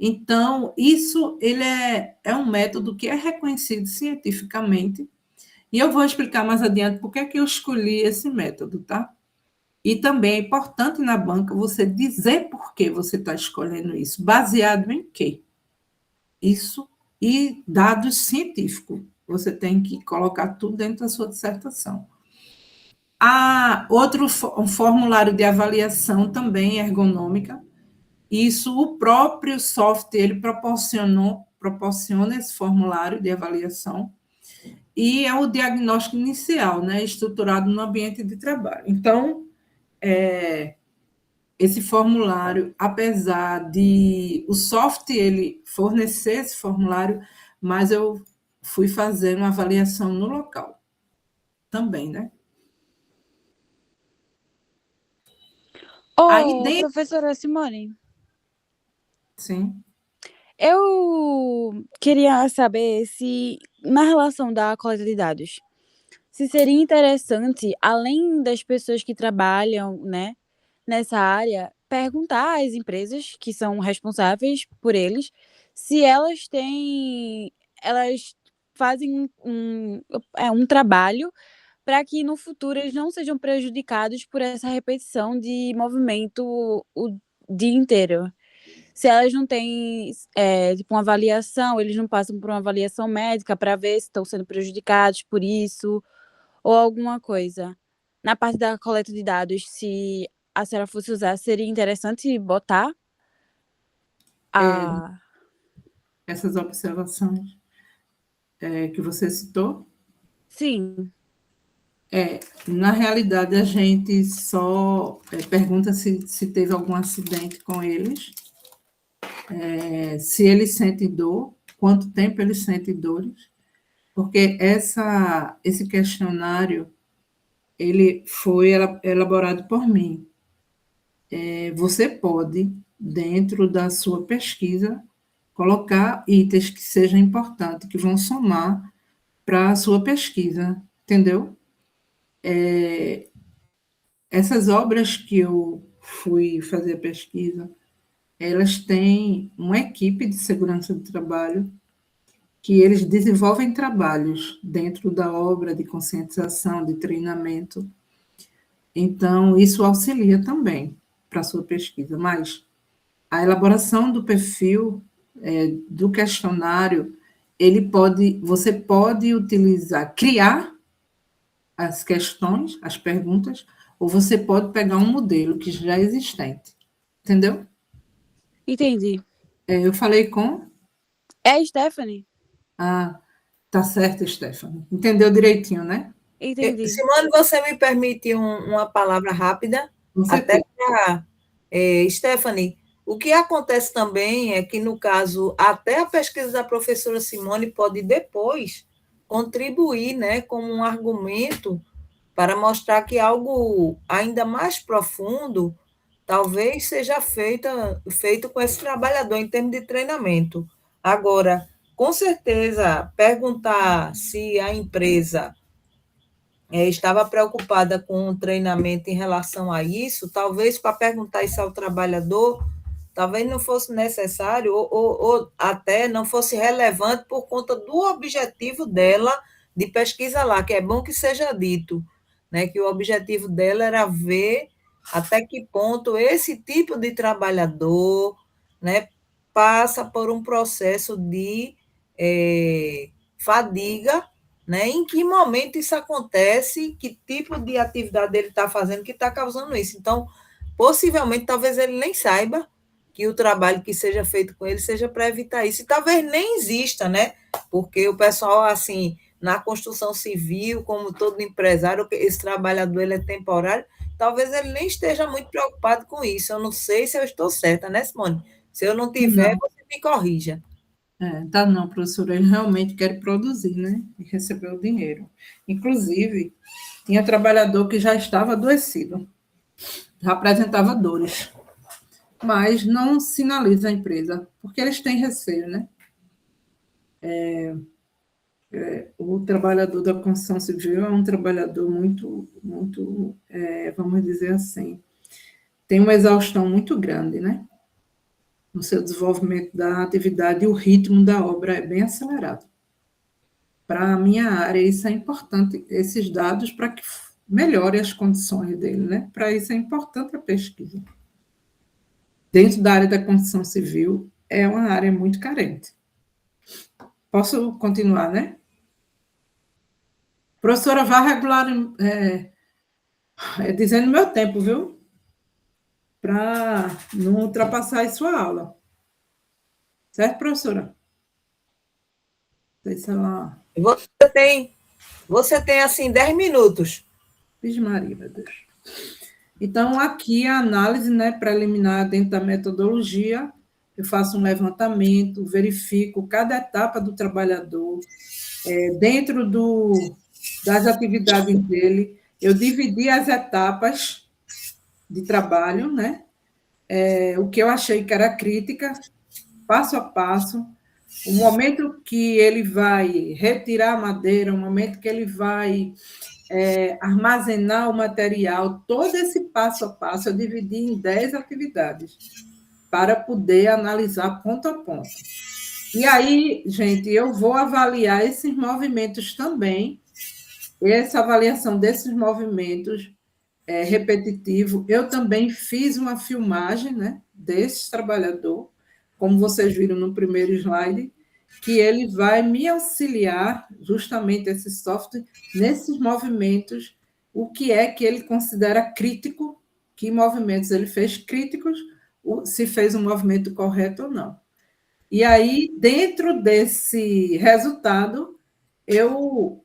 Então, isso ele é um método que é reconhecido cientificamente, e eu vou explicar mais adiante por que é que eu escolhi esse método, tá? E também é importante na banca você dizer por que você está escolhendo isso, baseado em quê? Isso e dados científicos. Você tem que colocar tudo dentro da sua dissertação. Um formulário de avaliação também ergonômica. Isso, o próprio software, ele proporciona esse formulário de avaliação, e é o diagnóstico inicial, né, estruturado no ambiente de trabalho. Então, esse formulário, apesar de o software ele fornecer esse formulário, mas eu fui fazer uma avaliação no local também, né? Aí professora Simone. Sim. Eu queria saber se, na relação da coleta de dados, se seria interessante, além das pessoas que trabalham, né, nessa área, perguntar às empresas que são responsáveis por eles se elas fazem um trabalho para que no futuro eles não sejam prejudicados por essa repetição de movimento o dia inteiro. Se elas não têm, tipo, uma avaliação, eles não passam por uma avaliação médica para ver se estão sendo prejudicados por isso ou alguma coisa. Na parte da coleta de dados, se a senhora fosse usar, seria interessante botar a... Essas observações que você citou, Sim, na realidade, a gente só pergunta se teve algum acidente com eles, se eles sentem dor, quanto tempo eles sentem dores, porque esse questionário ele foi elaborado por mim. Você pode, dentro da sua pesquisa, colocar itens que sejam importantes, que vão somar para a sua pesquisa, entendeu? Essas obras que eu fui fazer a pesquisa, elas têm uma equipe de segurança do trabalho que eles desenvolvem trabalhos dentro da obra de conscientização, de treinamento. Então, isso auxilia também para a sua pesquisa. Mas a elaboração do perfil, do questionário, você pode utilizar, criar as questões, as perguntas, ou você pode pegar um modelo que já é existente. Entendeu? entendi. Eu falei com. É a Stephanie? Ah, tá certo, Stephanie. Entendeu direitinho, né? Entendi. Simone, você me permite uma palavra rápida? Com Até certeza. para. Stephanie, o que acontece também é que, no caso, até a pesquisa da professora Simone pode depois contribuir, né, como um argumento para mostrar que algo ainda mais profundo talvez seja feito com esse trabalhador em termos de treinamento. Agora, com certeza, perguntar se a empresa estava preocupada com o treinamento em relação a isso, talvez para perguntar isso ao trabalhador, talvez não fosse necessário, ou até não fosse relevante por conta do objetivo dela de pesquisa lá, que é bom que seja dito, né, que o objetivo dela era ver até que ponto esse tipo de trabalhador, né, passa por um processo de fadiga, né? Em que momento isso acontece, que tipo de atividade ele está fazendo que está causando isso. Então, possivelmente, talvez ele nem saiba que o trabalho que seja feito com ele seja para evitar isso. E talvez nem exista, né? Porque o pessoal, assim, na construção civil, como todo empresário, esse trabalhador ele é temporário, talvez ele nem esteja muito preocupado com isso. Eu não sei se eu estou certa, né, Simone? Se eu não tiver, Não, você me corrija. tá não, professora. Eles realmente querem produzir, né? E receber o dinheiro. Inclusive, tinha trabalhador que já estava adoecido, já apresentava dores, mas não sinaliza a empresa, porque eles têm receio, né? O trabalhador da construção civil é um trabalhador muito, vamos dizer assim, tem uma exaustão muito grande, né? No seu desenvolvimento da atividade, e o ritmo da obra é bem acelerado. Para a minha área, isso é importante, esses dados, para que melhore as condições dele, né? Para isso é importante a pesquisa. Dentro da área da construção civil, é uma área muito carente. Posso continuar, né? Professora, vá regular, dizendo meu tempo, viu? Para não ultrapassar a sua aula. Certo, professora? Sei lá. Você tem assim 10 minutos. Vixe Maria, meu Deus. Então, aqui a análise, né, preliminar dentro da metodologia, eu faço um levantamento, verifico cada etapa do trabalhador, dentro das atividades dele, eu dividi as etapas de trabalho, né? O que eu achei que era crítica, passo a passo, o momento que ele vai retirar a madeira, o momento que ele vai armazenar o material, todo esse passo a passo eu dividi em 10 atividades, para poder analisar ponto a ponto. E aí, gente, eu vou avaliar esses movimentos também, essa avaliação desses movimentos repetitivo. Eu também fiz uma filmagem, né, desse trabalhador, como vocês viram no primeiro slide, que ele vai me auxiliar, justamente esse software, nesses movimentos, o que é que ele considera crítico, que movimentos ele fez críticos, se fez um movimento correto ou não. E aí, dentro desse resultado, eu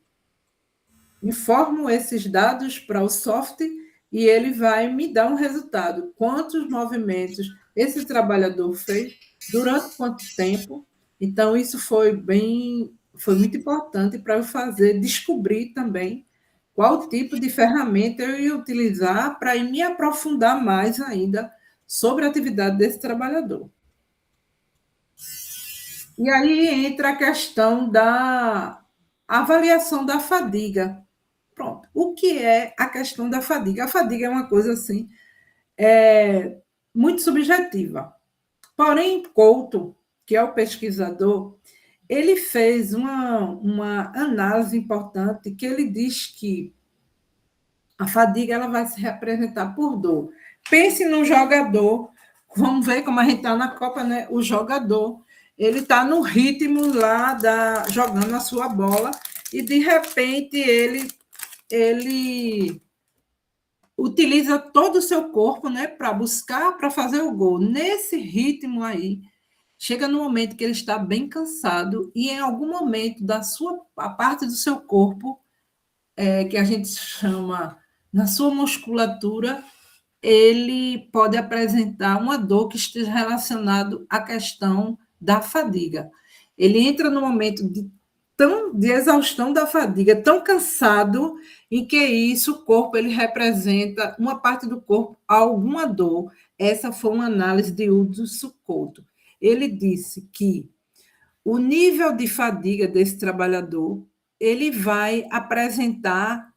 informo esses dados para o software e ele vai me dar um resultado. Quantos movimentos esse trabalhador fez, durante quanto tempo. Então, isso foi muito importante para eu descobrir também qual tipo de ferramenta eu ia utilizar para me aprofundar mais ainda sobre a atividade desse trabalhador. E aí entra a questão da avaliação da fadiga. Pronto. O que é a questão da fadiga? A fadiga é uma coisa assim, muito subjetiva. Porém, Couto, que é o pesquisador, ele fez uma análise importante que ele diz que a fadiga ela vai se representar por dor. Pense num jogador, vamos ver como a gente está na Copa, né? O jogador, ele está no ritmo lá, jogando a sua bola, e de repente ele utiliza todo o seu corpo, né, para buscar, para fazer o gol. Nesse ritmo aí, chega no momento que ele está bem cansado e em algum momento a parte do seu corpo, que a gente chama na sua musculatura, ele pode apresentar uma dor que esteja relacionada à questão da fadiga. Ele entra no momento de exaustão da fadiga, tão cansado, em que isso, o corpo, ele representa uma parte do corpo, alguma dor. Essa foi uma análise de Hudson Couto. Ele disse que o nível de fadiga desse trabalhador, ele vai apresentar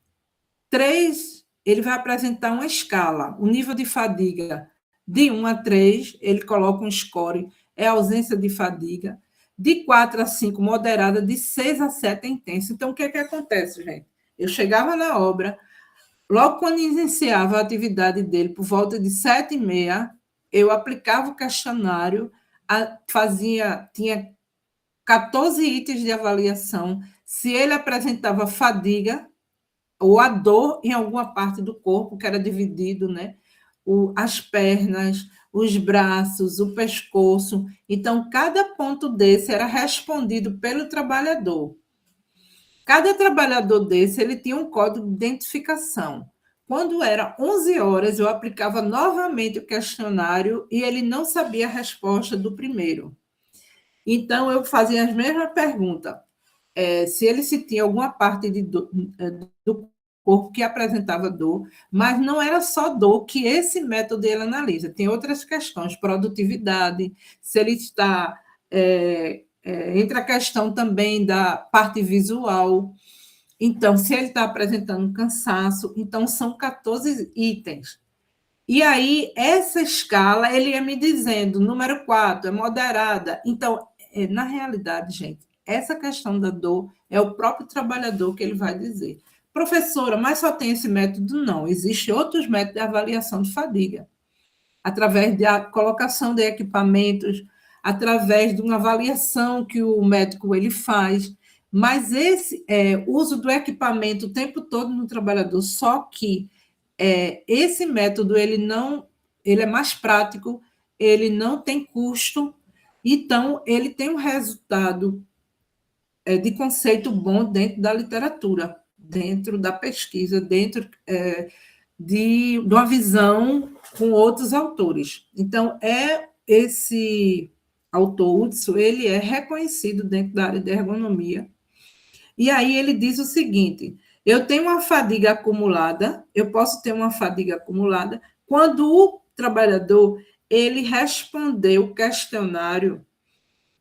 uma escala. O nível de fadiga de 1 a 3, ele coloca um score, é ausência de fadiga. De 4 a 5, moderada. De 6 a 7, é intensa. Então, o que acontece, gente? Eu chegava na obra, logo quando iniciava a atividade dele, por volta de 7h30, eu aplicava o questionário, tinha 14 itens de avaliação. Se ele apresentava fadiga ou a dor em alguma parte do corpo, que era dividido, né? As pernas, os braços, o pescoço. Então, cada ponto desse era respondido pelo trabalhador. Cada trabalhador desse, ele tinha um código de identificação. Quando era 11 horas, eu aplicava novamente o questionário e ele não sabia a resposta do primeiro. Então, eu fazia as mesmas perguntas. Se tinha alguma parte do corpo que apresentava dor, mas não era só dor que esse método ele analisa. Tem outras questões, produtividade, se ele está... entra a questão também da parte visual. Então, se ele está apresentando cansaço, então são 14 itens. E aí, essa escala, ele ia me dizendo, número 4, é moderada. Então, na realidade, gente, essa questão da dor é o próprio trabalhador que ele vai dizer. Professora, mas só tem esse método? Não, existem outros métodos de avaliação de fadiga, através da colocação de equipamentos, através de uma avaliação que o médico ele faz, mas esse uso do equipamento o tempo todo no trabalhador, só que esse método ele é mais prático, ele não tem custo, então ele tem um resultado de conceito bom dentro da literatura, dentro da pesquisa, dentro de uma visão com outros autores. Então, esse autor, Hudson, ele é reconhecido dentro da área de ergonomia. E aí ele diz o seguinte: eu tenho uma fadiga acumulada, eu posso ter uma fadiga acumulada quando o trabalhador ele respondeu o questionário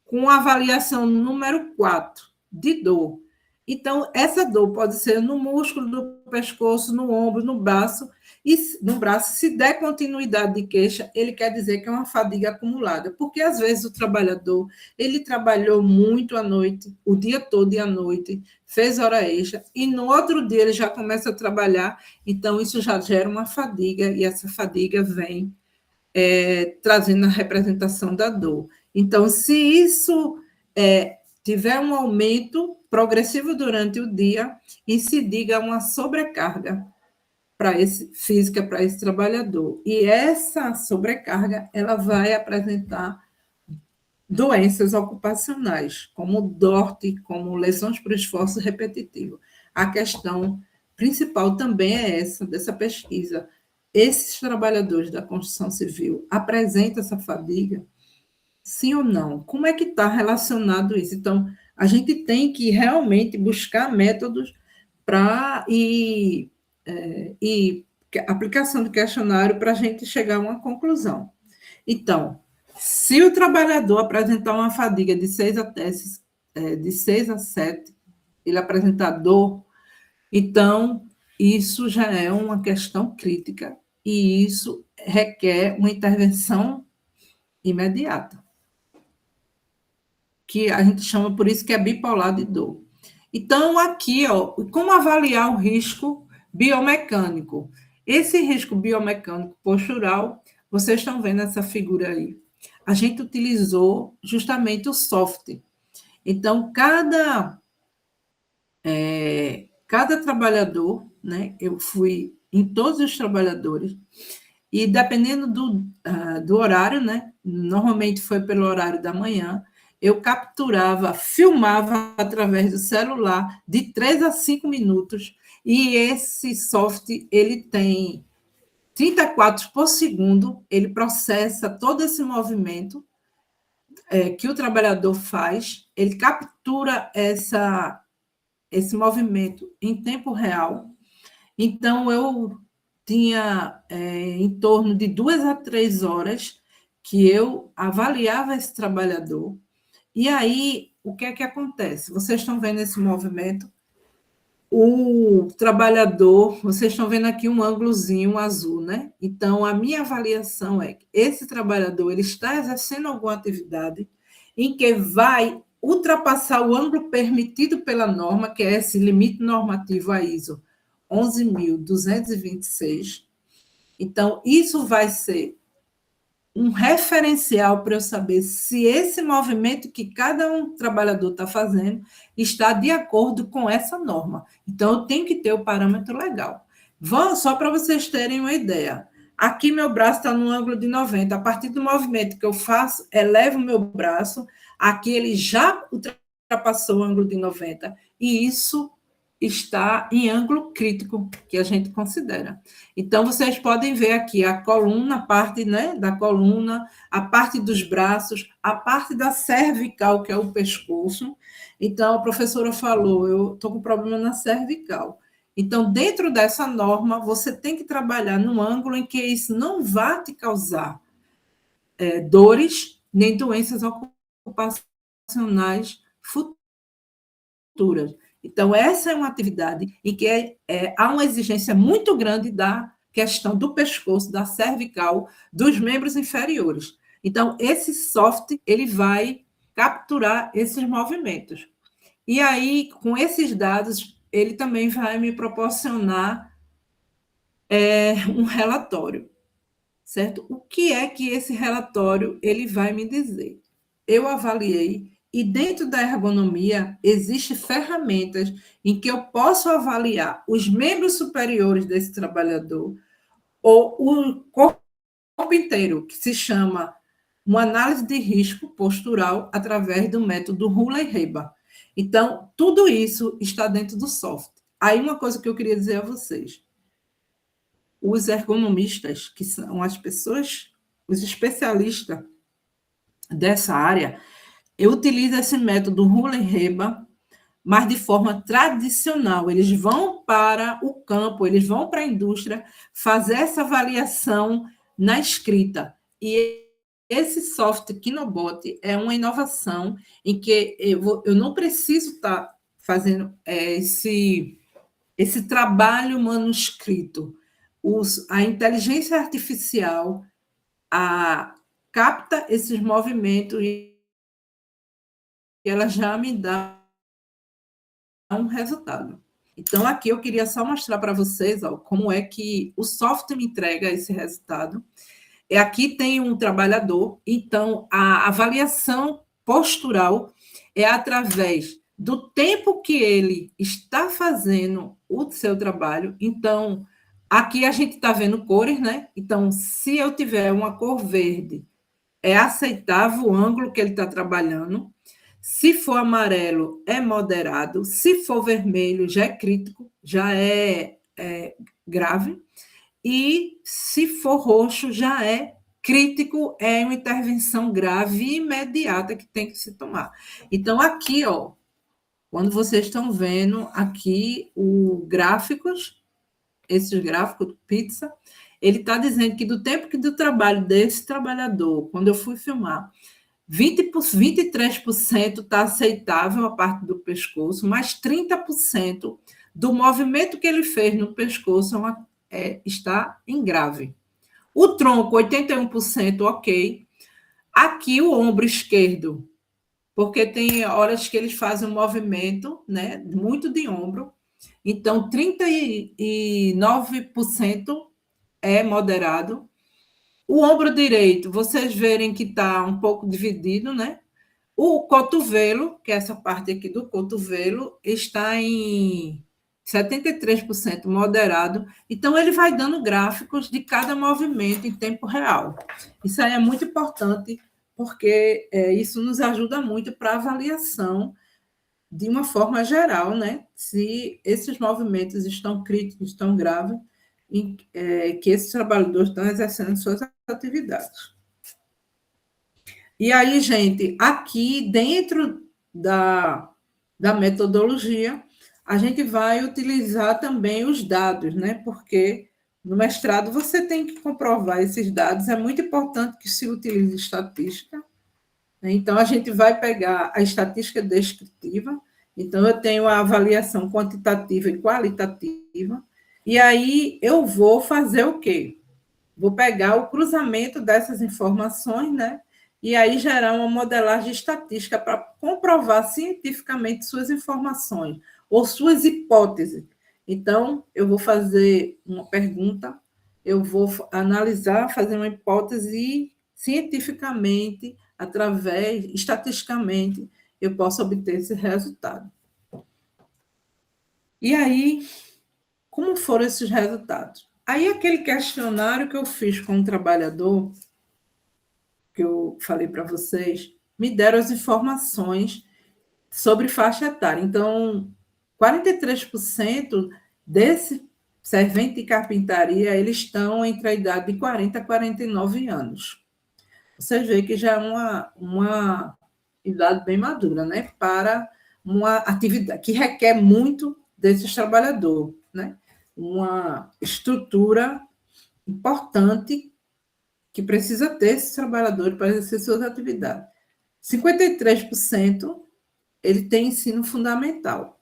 com a avaliação número 4, de dor. Então, essa dor pode ser no músculo do pescoço, no ombro, no braço, e no braço, se der continuidade de queixa, ele quer dizer que é uma fadiga acumulada, porque às vezes o trabalhador, ele trabalhou muito à noite, o dia todo e à noite, fez hora extra, e no outro dia ele já começa a trabalhar, então isso já gera uma fadiga, e essa fadiga vem trazendo a representação da dor. Então, se isso tiver um aumento progressivo durante o dia, e se diga uma sobrecarga física para esse trabalhador. E essa sobrecarga ela vai apresentar doenças ocupacionais, como DORT, como lesões por esforço repetitivo. A questão principal também é essa, dessa pesquisa. Esses trabalhadores da construção civil apresentam essa fadiga? Sim ou não? Como é que está relacionado isso? Então, a gente tem que realmente buscar métodos para e aplicação de questionário para a gente chegar a uma conclusão. Então, se o trabalhador apresentar uma fadiga de 6 a 7, ele apresentar dor, então isso já é uma questão crítica e isso requer uma intervenção imediata, que a gente chama por isso que é bipolar de dor. Então, aqui, como avaliar o risco biomecânico? Esse risco biomecânico postural, vocês estão vendo essa figura aí. A gente utilizou justamente o soft. Então, cada trabalhador, né, eu fui em todos os trabalhadores, e dependendo do horário, né, normalmente foi pelo horário da manhã, eu capturava, filmava através do celular de 3 a 5 minutos, e esse software, ele tem 30 quadros por segundo, ele processa todo esse movimento que o trabalhador faz, ele captura esse movimento em tempo real. Então, eu tinha em torno de 2 a 3 horas que eu avaliava esse trabalhador. E aí, o que é que acontece? Vocês estão vendo esse movimento? O trabalhador, vocês estão vendo aqui um ângulozinho azul, né? Então, a minha avaliação é que esse trabalhador ele está exercendo alguma atividade em que vai ultrapassar o ângulo permitido pela norma, que é esse limite normativo a ISO 11.226. Então, isso vai ser um referencial para eu saber se esse movimento que cada trabalhador está fazendo está de acordo com essa norma. Então, eu tenho que ter o parâmetro legal. Só para vocês terem uma ideia. Aqui, meu braço está no ângulo de 90. A partir do movimento que eu faço, elevo o meu braço. Aqui, ele já ultrapassou o ângulo de 90. E isso está em ângulo crítico, que a gente considera. Então, vocês podem ver aqui a coluna, a parte, né, da coluna, a parte dos braços, a parte da cervical, que é o pescoço. Então, a professora falou, eu estou com problema na cervical. Então, dentro dessa norma, você tem que trabalhar num ângulo em que isso não vá te causar dores nem doenças ocupacionais futuras. Então, essa é uma atividade em que há uma exigência muito grande da questão do pescoço, da cervical, dos membros inferiores. Então, esse software ele vai capturar esses movimentos. E aí, com esses dados, ele também vai me proporcionar um relatório, certo? O que é que esse relatório ele vai me dizer? Eu avaliei e dentro da ergonomia existem ferramentas em que eu posso avaliar os membros superiores desse trabalhador ou o corpo inteiro, que se chama uma análise de risco postural através do método Hurley-Reba. Então, tudo isso está dentro do software. Aí, uma coisa que eu queria dizer a vocês. Os ergonomistas, que são as pessoas, os especialistas dessa área, eu utilizo esse método Hurley-Reba, mas de forma tradicional. Eles vão para o campo, eles vão para a indústria fazer essa avaliação na escrita. E esse software Kinobot é uma inovação em que eu não preciso estar fazendo esse trabalho manuscrito. A inteligência artificial capta esses movimentos e ela já me dá um resultado. Então, aqui eu queria só mostrar para vocês como é que o software me entrega esse resultado. aqui tem um trabalhador, então a avaliação postural é através do tempo que ele está fazendo o seu trabalho. Então, aqui a gente está vendo cores, né? Então, se eu tiver uma cor verde, é aceitável o ângulo que ele está trabalhando. Se for amarelo, é moderado. Se for vermelho, já é crítico, já é grave. E se for roxo, já é crítico, é uma intervenção grave e imediata que tem que se tomar. Então, aqui, ó, quando vocês estão vendo aqui o gráficos, esses gráficos do Pizza, ele está dizendo que do tempo que do trabalho desse trabalhador, quando eu fui filmar, 23% está aceitável a parte do pescoço, mas 30% do movimento que ele fez no pescoço está em grave. O tronco, 81%, ok. Aqui o ombro esquerdo, porque tem horas que eles fazem um movimento, né, muito de ombro. Então, 39% é moderado. O ombro direito, vocês verem que está um pouco dividido, né? O cotovelo, que é essa parte aqui do cotovelo, está em 73% moderado. Então, ele vai dando gráficos de cada movimento em tempo real. Isso aí é muito importante, porque isso nos ajuda muito para a avaliação de uma forma geral, né? Se esses movimentos estão críticos, estão graves, que esses trabalhadores estão exercendo suas atividades. E aí, gente, aqui dentro da metodologia, a gente vai utilizar também os dados, né? Porque no mestrado você tem que comprovar esses dados, é muito importante que se utilize estatística. Né? Então, a gente vai pegar a estatística descritiva, então eu tenho a avaliação quantitativa e qualitativa, e aí eu vou fazer o quê? Vou pegar o cruzamento dessas informações, né? E aí gerar uma modelagem estatística para comprovar cientificamente suas informações ou suas hipóteses. Então, eu vou fazer uma pergunta, eu vou analisar, fazer uma hipótese e cientificamente, estatisticamente, eu posso obter esse resultado. E aí, como foram esses resultados? Aí, aquele questionário que eu fiz com o trabalhador, que eu falei para vocês, me deram as informações sobre faixa etária. Então, 43% desse servente de carpintaria, eles estão entre a idade de 40 a 49 anos. Vocês veem que já é uma idade bem madura, né? Para uma atividade que requer muito desses trabalhadores, né? Uma estrutura importante que precisa ter esses trabalhadores para exercer suas atividades. 53% ele tem ensino fundamental.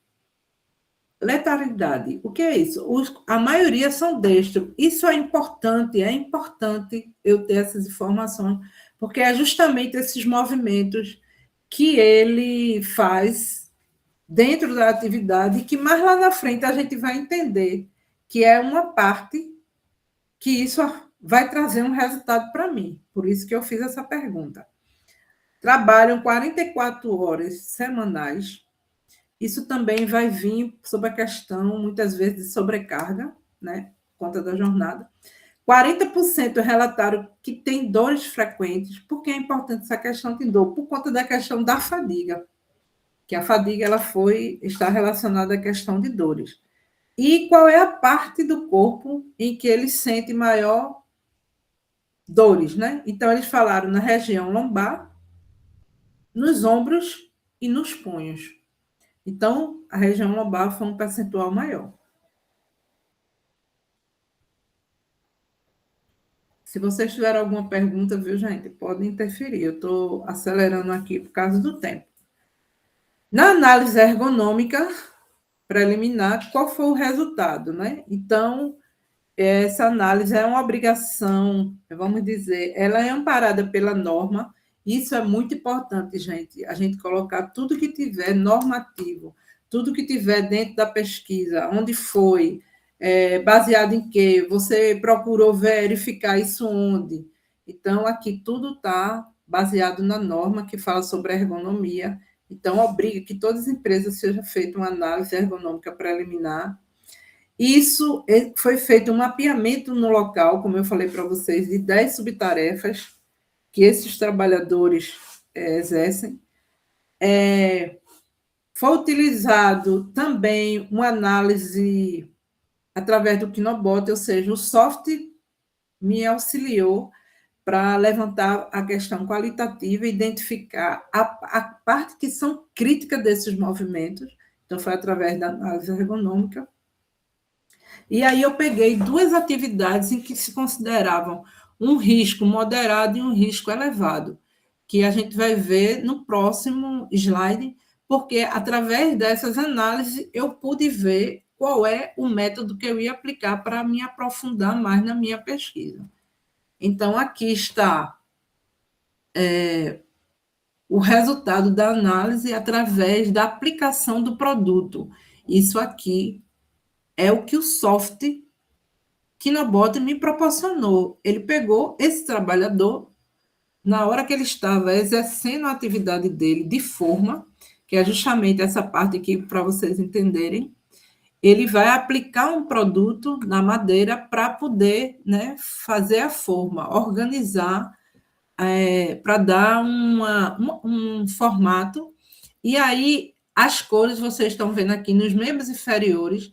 Letalidade, o que é isso? A maioria são destros. Isso é importante eu ter essas informações, porque é justamente esses movimentos que ele faz dentro da atividade, que mais lá na frente a gente vai entender que é uma parte que isso vai trazer um resultado para mim. Por isso que eu fiz essa pergunta. Trabalham 44 horas semanais. Isso também vai vir sobre a questão, muitas vezes, de sobrecarga, né? Por conta da jornada. 40% relataram que tem dores frequentes. Por que é importante essa questão de dor? Por conta da questão da fadiga. Que a fadiga está relacionada à questão de dores. E qual é a parte do corpo em que ele sente maior dores, né? Então, eles falaram na região lombar, nos ombros e nos punhos. Então, a região lombar foi um percentual maior. Se vocês tiverem alguma pergunta, viu, gente, pode interferir. Eu estou acelerando aqui por causa do tempo. Na análise ergonômica preliminar, qual foi o resultado, né? Então, essa análise é uma obrigação, vamos dizer, ela é amparada pela norma. Isso é muito importante, gente, a gente colocar tudo que tiver normativo, tudo que tiver dentro da pesquisa, onde foi, baseado em quê, você procurou verificar isso onde. Então, aqui tudo está baseado na norma que fala sobre a ergonomia. Então, obriga que todas as empresas seja feita uma análise ergonômica preliminar. Isso foi feito um mapeamento no local, como eu falei para vocês, de 10 subtarefas que esses trabalhadores exercem. Foi utilizado também uma análise através do Kinobot, ou seja, o software me auxiliou para levantar a questão qualitativa, identificar a parte que são críticas desses movimentos. Então, foi através da análise ergonômica. E aí eu peguei 2 atividades em que se consideravam um risco moderado e um risco elevado, que a gente vai ver no próximo slide, porque através dessas análises eu pude ver qual é o método que eu ia aplicar para me aprofundar mais na minha pesquisa. Então, aqui está o resultado da análise através da aplicação do produto. Isso aqui é o que o software Kinobot me proporcionou. Ele pegou esse trabalhador, na hora que ele estava exercendo a atividade dele de forma, que é justamente essa parte aqui para vocês entenderem, ele vai aplicar um produto na madeira para poder, né, fazer a forma, organizar, para dar um formato. E aí, as cores, vocês estão vendo aqui nos membros inferiores,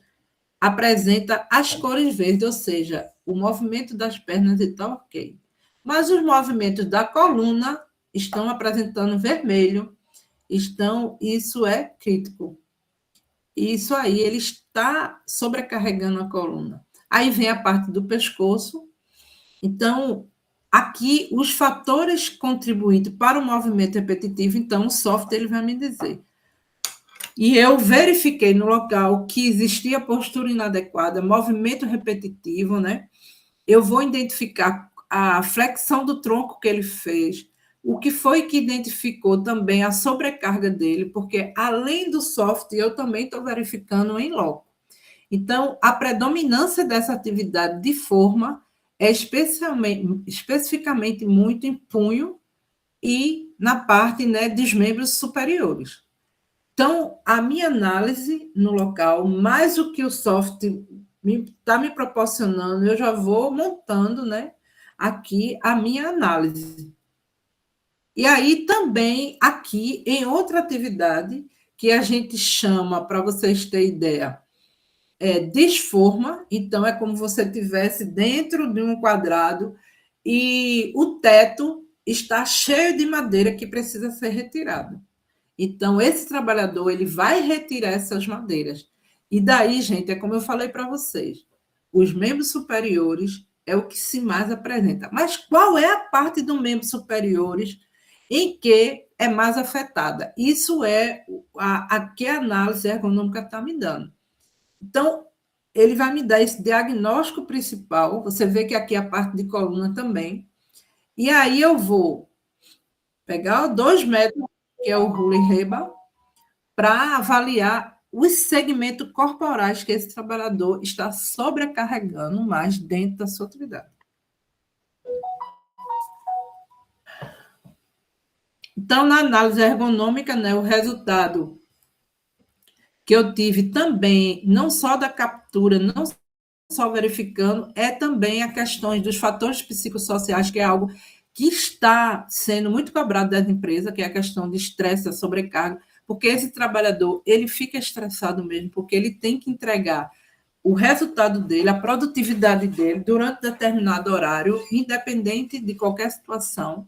apresenta as cores verdes, ou seja, o movimento das pernas está ok. Mas os movimentos da coluna estão apresentando vermelho, isso é crítico. Isso aí, ele está sobrecarregando a coluna. Aí vem a parte do pescoço. Então, aqui, os fatores contribuintes para o movimento repetitivo, então, o software ele vai me dizer. E eu verifiquei no local que existia postura inadequada, movimento repetitivo, né? Eu vou identificar a flexão do tronco que ele fez, o que foi que identificou também a sobrecarga dele, porque além do software, eu também estou verificando em loco. Então, a predominância dessa atividade de forma é especificamente muito em punho e na parte, né, dos membros superiores. Então, a minha análise no local, mais o que o software está me proporcionando, eu já vou montando, né, aqui a minha análise. E aí também aqui em outra atividade que a gente chama, para vocês terem ideia, desforma. Então é como se você estivesse dentro de um quadrado e o teto está cheio de madeira que precisa ser retirado. Então esse trabalhador ele vai retirar essas madeiras. E daí, gente, é como eu falei para vocês, os membros superiores é o que se mais apresenta. Mas qual é a parte dos membros superiores em que é mais afetada? Isso é a que a análise ergonômica está me dando. Então, ele vai me dar esse diagnóstico principal. Você vê que aqui é a parte de coluna também. E aí eu vou pegar 2 métodos, que é o Rula-Reba, para avaliar os segmentos corporais que esse trabalhador está sobrecarregando mais dentro da sua atividade. Então, na análise ergonômica, né, o resultado que eu tive também, não só da captura, não só verificando, é também a questão dos fatores psicossociais, que é algo que está sendo muito cobrado das empresas, que é a questão de estresse, da sobrecarga, porque esse trabalhador, ele fica estressado mesmo, porque ele tem que entregar o resultado dele, a produtividade dele, durante determinado horário, independente de qualquer situação.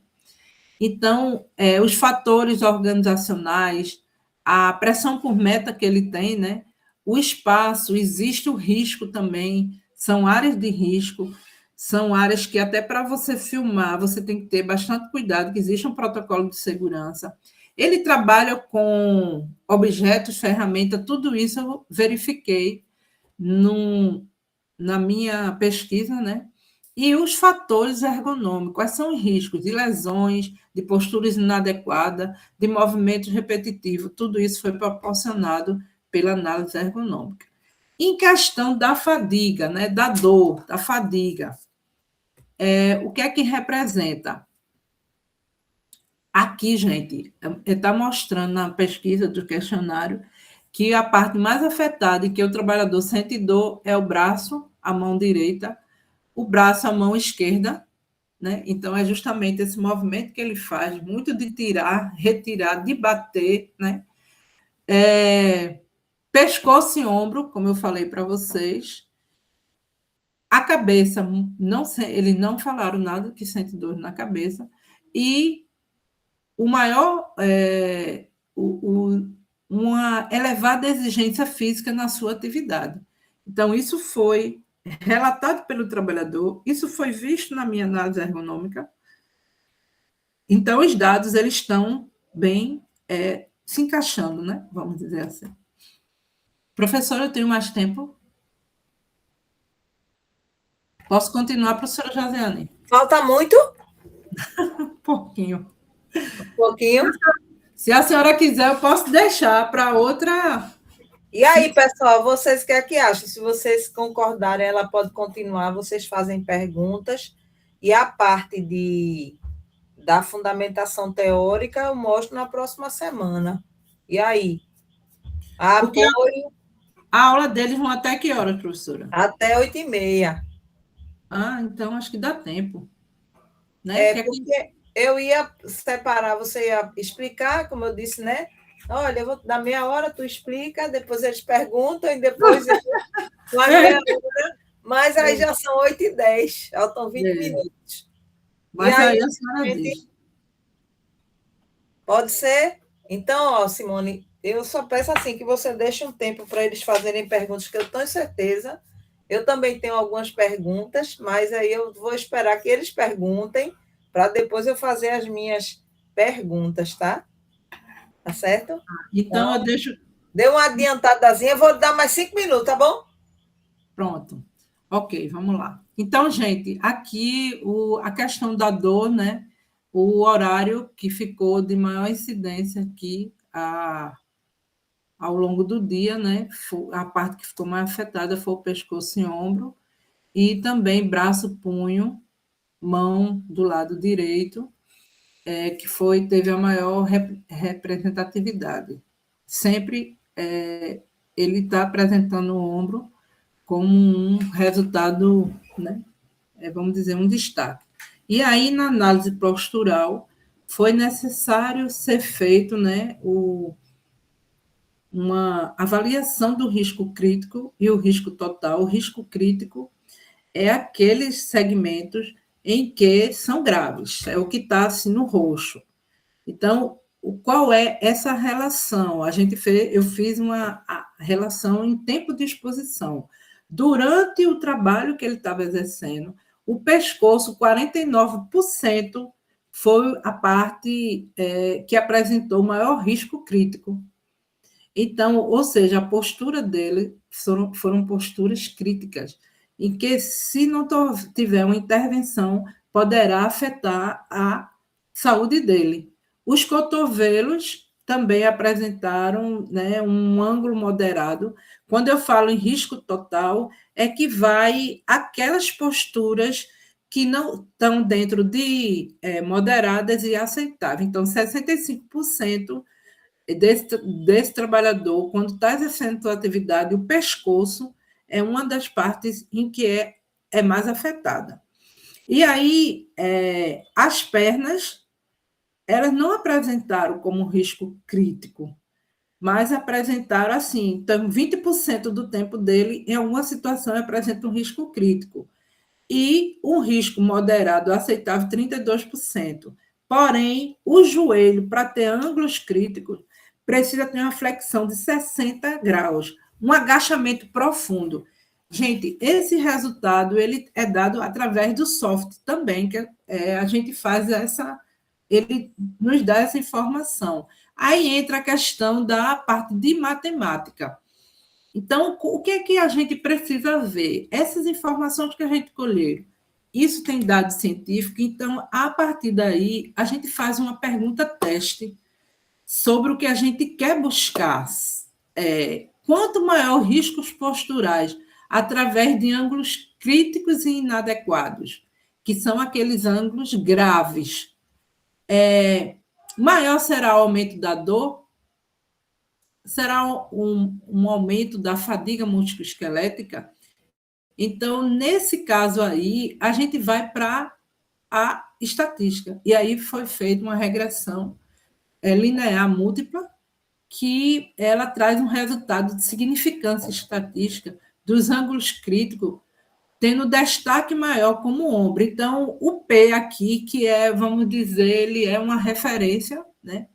Então, os fatores organizacionais, a pressão por meta que ele tem, né? O espaço, existe o risco também, são áreas de risco, são áreas que até para você filmar, você tem que ter bastante cuidado, que existe um protocolo de segurança. Ele trabalha com objetos, ferramentas, tudo isso eu verifiquei na minha pesquisa, né? E os fatores ergonômicos, quais são os riscos de lesões, de posturas inadequadas, de movimentos repetitivos, tudo isso foi proporcionado pela análise ergonômica. Em questão da fadiga, né, da dor, da fadiga, o que é que representa? Aqui, gente, está mostrando na pesquisa do questionário que a parte mais afetada e que o trabalhador sente dor é o braço, a mão direita, o braço, a mão esquerda, né? Então, é justamente esse movimento que ele faz, muito de tirar, retirar, de bater, né? Pescoço e ombro, como eu falei para vocês. A cabeça, eles não falaram nada que sente dor na cabeça. E o maior, uma elevada exigência física na sua atividade. Então, isso foi relatado pelo trabalhador, isso foi visto na minha análise ergonômica. Então, os dados eles estão bem se encaixando, né? Vamos dizer assim. Professora, eu tenho mais tempo? Posso continuar, professora Josiane? Falta muito? Um pouquinho. Um pouquinho. Se a senhora quiser, eu posso deixar para outra. E aí, pessoal, vocês o que é que acham? Se vocês concordarem, ela pode continuar, vocês fazem perguntas, e a parte da fundamentação teórica eu mostro na próxima semana. E aí? Porque Apoio a aula deles vão até que horas, professora? até 8h30. Ah, então acho que dá tempo. Né? Porque eu ia separar, você ia explicar, como eu disse, né? Olha, eu vou dar meia hora, tu explica, depois eles perguntam, e depois uma meia hora, mas aí já são 8h10, faltam 20 minutos. Mas aí a senhora diz. Pode ser? Então, ó, Simone, eu só peço assim que você deixe um tempo para eles fazerem perguntas, que eu tenho certeza. Eu também tenho algumas perguntas, mas aí eu vou esperar que eles perguntem para depois eu fazer as minhas perguntas, tá? Tá certo? Então eu deixo. Deu uma adiantadazinha, vou dar mais 5 minutos, tá bom? Pronto. Ok, vamos lá. Então, gente, aqui a questão da dor, né? O horário que ficou de maior incidência aqui ao longo do dia, né? A parte que ficou mais afetada foi o pescoço e ombro, e também braço, punho, mão do lado direito, que teve a maior representatividade. Sempre ele está apresentando o ombro como um resultado, né? Vamos dizer, um destaque. E aí, na análise postural, foi necessário ser feito, né, uma avaliação do risco crítico e o risco total. O risco crítico é aqueles segmentos em que são graves, é o que está assim no roxo. Então, qual é essa relação? Eu fiz uma relação em tempo de exposição. Durante o trabalho que ele estava exercendo, o pescoço, 49%, foi a parte que apresentou maior risco crítico. Então, ou seja, a postura dele foram posturas críticas, em que, se não tiver uma intervenção, poderá afetar a saúde dele. Os cotovelos também apresentaram, né, um ângulo moderado. Quando eu falo em risco total, é que vai aquelas posturas que não estão dentro de moderadas e aceitáveis. Então, 65% desse trabalhador, quando está exercendo sua atividade, o pescoço é uma das partes em que é mais afetada. E aí, as pernas, elas não apresentaram como risco crítico, mas apresentaram assim, então 20% do tempo dele, em alguma situação, apresenta um risco crítico. E um risco moderado aceitável, 32%. Porém, o joelho, para ter ângulos críticos, precisa ter uma flexão de 60 graus, um agachamento profundo. Gente, esse resultado ele é dado através do software também, que a gente faz ele nos dá essa informação. Aí entra a questão da parte de matemática. Então, o que é que a gente precisa ver? Essas informações que a gente colheu, isso tem dado científico, então, a partir daí, a gente faz uma pergunta-teste sobre o que a gente quer buscar. Quanto maior riscos posturais através de ângulos críticos e inadequados, que são aqueles ângulos graves. Maior será o aumento da dor, será um aumento da fadiga musculoesquelética. Então, nesse caso aí, a gente vai para a estatística. E aí foi feita uma regressão linear múltipla, que ela traz um resultado de significância estatística dos ângulos críticos, tendo destaque maior como o ombro. Então, o P aqui, que é, vamos dizer, ele é uma referência, né,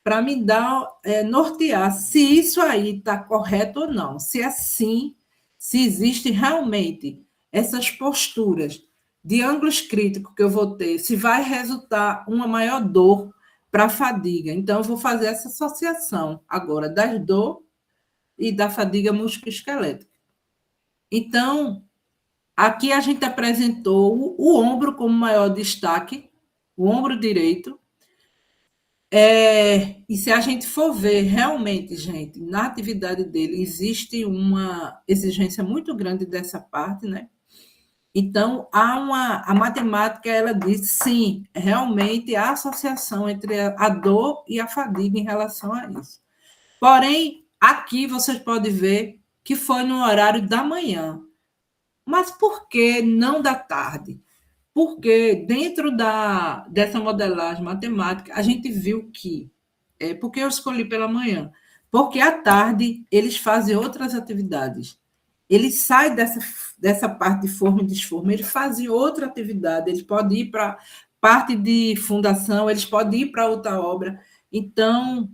para me dar, nortear se isso aí está correto ou não. Se é sim, se existe realmente essas posturas de ângulos críticos que eu vou ter, se vai resultar uma maior dor para a fadiga. Então, eu vou fazer essa associação agora das dor e da fadiga musculoesquelética. Então, aqui a gente apresentou o ombro como maior destaque, o ombro direito. E se a gente for ver realmente, gente, na atividade dele, existe uma exigência muito grande dessa parte, né? Então, a matemática, ela diz, sim, realmente há associação entre a dor e a fadiga em relação a isso. Porém, aqui vocês podem ver que foi no horário da manhã. Mas por que não da tarde? Porque dentro dessa modelagem matemática, a gente viu que, porque eu escolhi pela manhã, porque à tarde eles fazem outras atividades. Eles saem dessa parte de forma e desforma, eles fazem outra atividade, eles podem ir para parte de fundação, eles podem ir para outra obra. Então,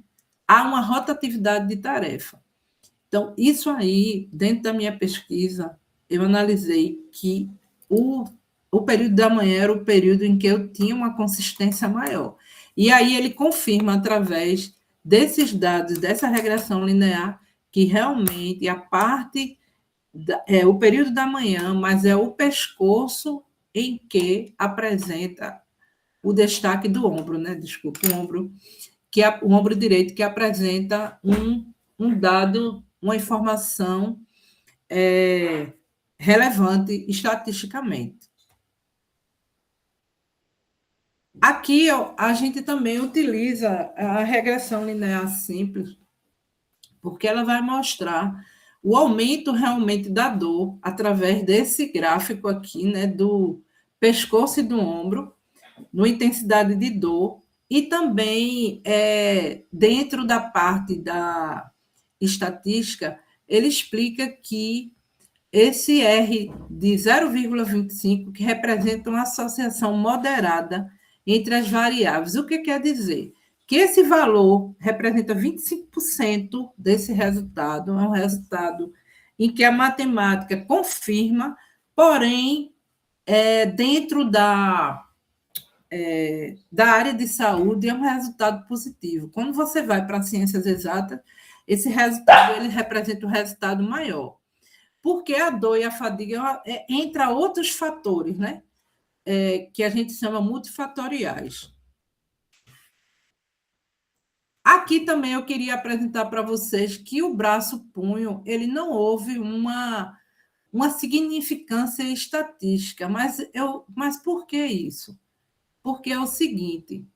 há uma rotatividade de tarefa. Então, isso aí, dentro da minha pesquisa, eu analisei que o período da manhã era o período em que eu tinha uma consistência maior. E aí ele confirma, através desses dados, dessa regressão linear, que realmente a parte é o período da manhã, mas é o pescoço em que apresenta o destaque do ombro, né? Desculpa, o ombro, o ombro direito, que apresenta um dado, uma informação relevante estatisticamente. Aqui a gente também utiliza a regressão linear simples, porque ela vai mostrar o aumento realmente da dor através desse gráfico aqui, né, do pescoço e do ombro, no intensidade de dor, e também dentro da parte da estatística, ele explica que esse R de 0,25, que representa uma associação moderada entre as variáveis. O que quer dizer? Que esse valor representa 25% desse resultado, é um resultado em que a matemática confirma, porém, dentro da área de saúde, é um resultado positivo. Quando você vai para as ciências exatas, esse resultado ele representa um resultado maior. Porque a dor e a fadiga entra outros fatores, né? Que a gente chama multifatoriais. Aqui também eu queria apresentar para vocês que o braço-punho, ele não houve uma significância estatística, mas por que isso? Porque é o seguinte,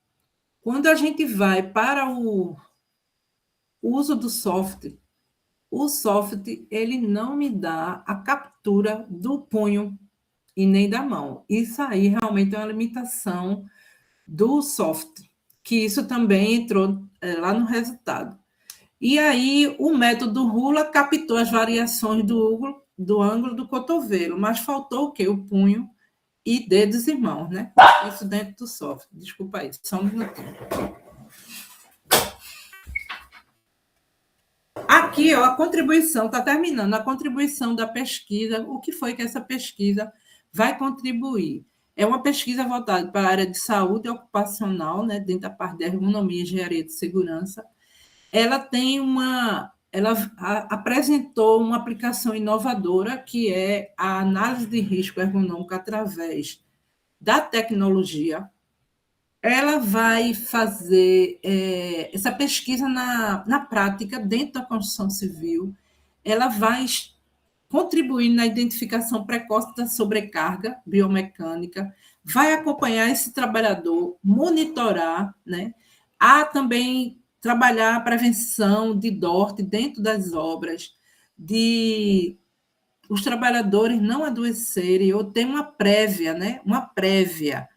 quando a gente vai para o uso do software, o software ele não me dá a captura do punho e nem da mão. Isso aí realmente é uma limitação do software, que isso também entrou lá no resultado. E aí o método Rula captou as variações do ângulo do cotovelo, mas faltou o quê? O punho e dedos e mãos, né? Isso dentro do software. Desculpa aí, só um minutinho. Aqui, ó, a contribuição, está terminando, a contribuição da pesquisa, o que foi que essa pesquisa vai contribuir? É uma pesquisa voltada para a área de saúde ocupacional, né, dentro da parte de ergonomia e engenharia de segurança. Ela apresentou uma aplicação inovadora, que é a análise de risco ergonômico através da tecnologia. Ela vai fazer essa pesquisa na prática, dentro da construção civil. Ela vai contribuir na identificação precoce da sobrecarga biomecânica, vai acompanhar esse trabalhador, monitorar, né? Há também trabalhar a prevenção de DORT dentro das obras, de os trabalhadores não adoecerem ou ter uma prévia, né? Uma prévia,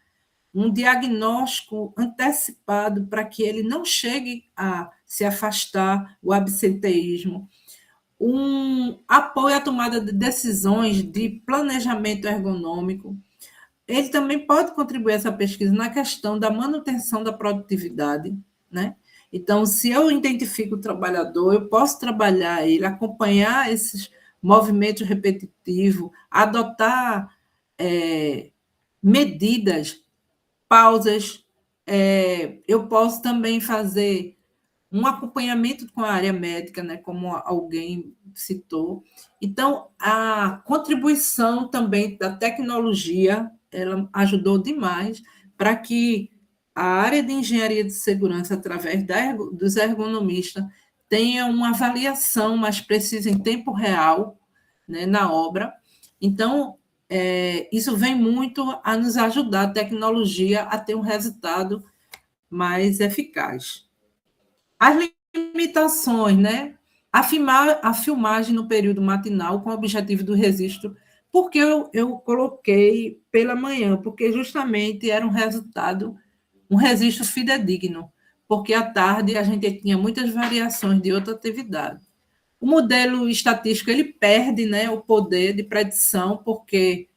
um diagnóstico antecipado para que ele não chegue a se afastar, o absenteísmo, um apoio à tomada de decisões de planejamento ergonômico. Ele também pode contribuir essa pesquisa na questão da manutenção da produtividade, né? Então, se eu identifico o trabalhador, eu posso trabalhar ele, acompanhar esses movimentos repetitivos, adotar medidas, pausas. Eu posso também fazer um acompanhamento com a área médica, né, como alguém citou. Então, a contribuição também da tecnologia, ela ajudou demais para que a área de engenharia de segurança, através dos ergonomistas, tenha uma avaliação mais precisa em tempo real, né, na obra. Então, isso vem muito a nos ajudar, a tecnologia, a ter um resultado mais eficaz. As limitações, né? A filmagem no período matinal com o objetivo do registro, porque eu coloquei pela manhã, porque justamente era um registro fidedigno, porque à tarde a gente tinha muitas variações de outra atividade. O modelo estatístico ele perde, né, o poder de predição, porque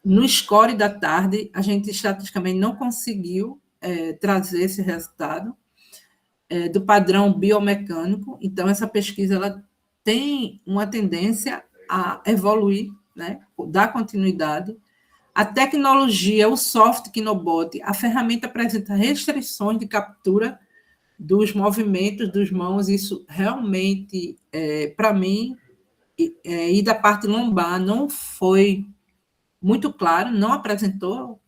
no score da tarde a gente estatisticamente não conseguiu trazer esse resultado do padrão biomecânico. Então, essa pesquisa ela tem uma tendência a evoluir, né, dar continuidade. A tecnologia, o software Kinobot, a ferramenta apresenta restrições de captura dos movimentos dos mãos. Isso realmente, para mim, e da parte lombar, não foi muito claro, não apresentou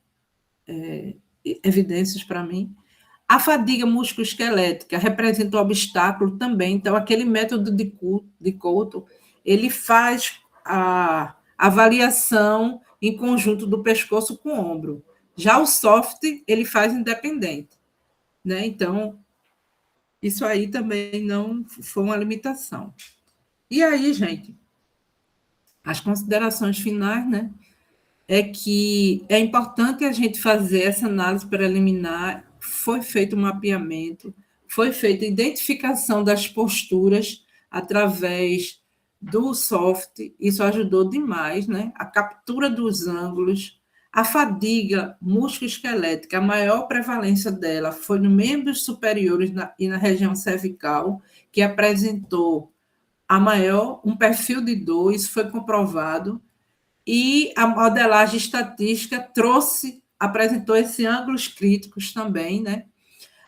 evidências para mim. A fadiga musculoesquelética representa um obstáculo também. Então, aquele método de Couto, ele faz a avaliação em conjunto do pescoço com o ombro. Já o soft, ele faz independente, né? Então, isso aí também não foi uma limitação. E aí, gente, as considerações finais, né? É que é importante a gente fazer essa análise preliminar. Foi feito um mapeamento, foi feita a identificação das posturas através do soft, isso ajudou demais, né? A captura dos ângulos, a fadiga musculoesquelética, a maior prevalência dela foi nos membros superiores e na região cervical, que apresentou um perfil de dor, isso foi comprovado. E a modelagem estatística apresentou esses ângulos críticos também, né?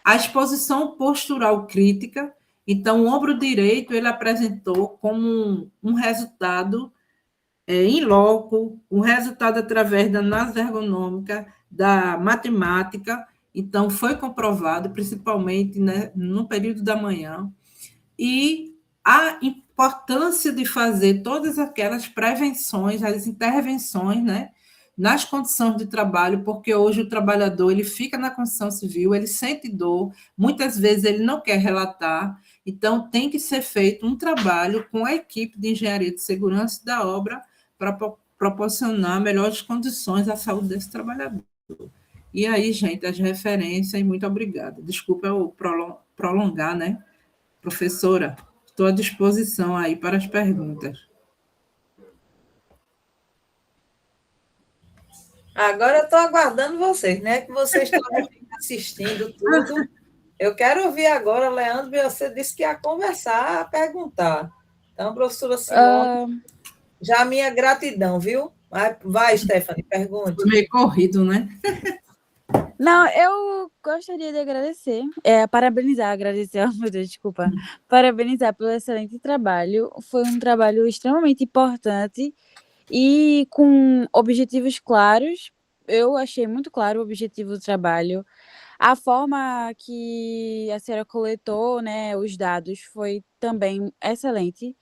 A exposição postural crítica, então o ombro direito ele apresentou como um resultado em loco, um resultado através da análise ergonômica, da matemática, então foi comprovado, principalmente, né, no período da manhã, e a importância de fazer todas aquelas prevenções, as intervenções, né, nas condições de trabalho, porque hoje o trabalhador ele fica na construção civil, ele sente dor, muitas vezes ele não quer relatar, então tem que ser feito um trabalho com a equipe de engenharia de segurança da obra para proporcionar melhores condições à saúde desse trabalhador. E aí, gente, as referências, e muito obrigada. Desculpa eu prolongar, né? Professora, estou à disposição aí para as perguntas. Agora eu estou aguardando vocês, né? Que vocês estão assistindo tudo. Eu quero ouvir agora, Leandro, você disse que ia conversar, perguntar. Então, professora Simone, já a minha gratidão, viu? Vai, Stephanie, pergunte. Foi meio corrido, né? Não, eu gostaria de agradecer, agradecer, oh, meu Deus, desculpa, parabenizar pelo excelente trabalho. Foi um trabalho extremamente importante e com objetivos claros. Eu achei muito claro o objetivo do trabalho. A forma que a senhora coletou, né, os dados foi também excelente.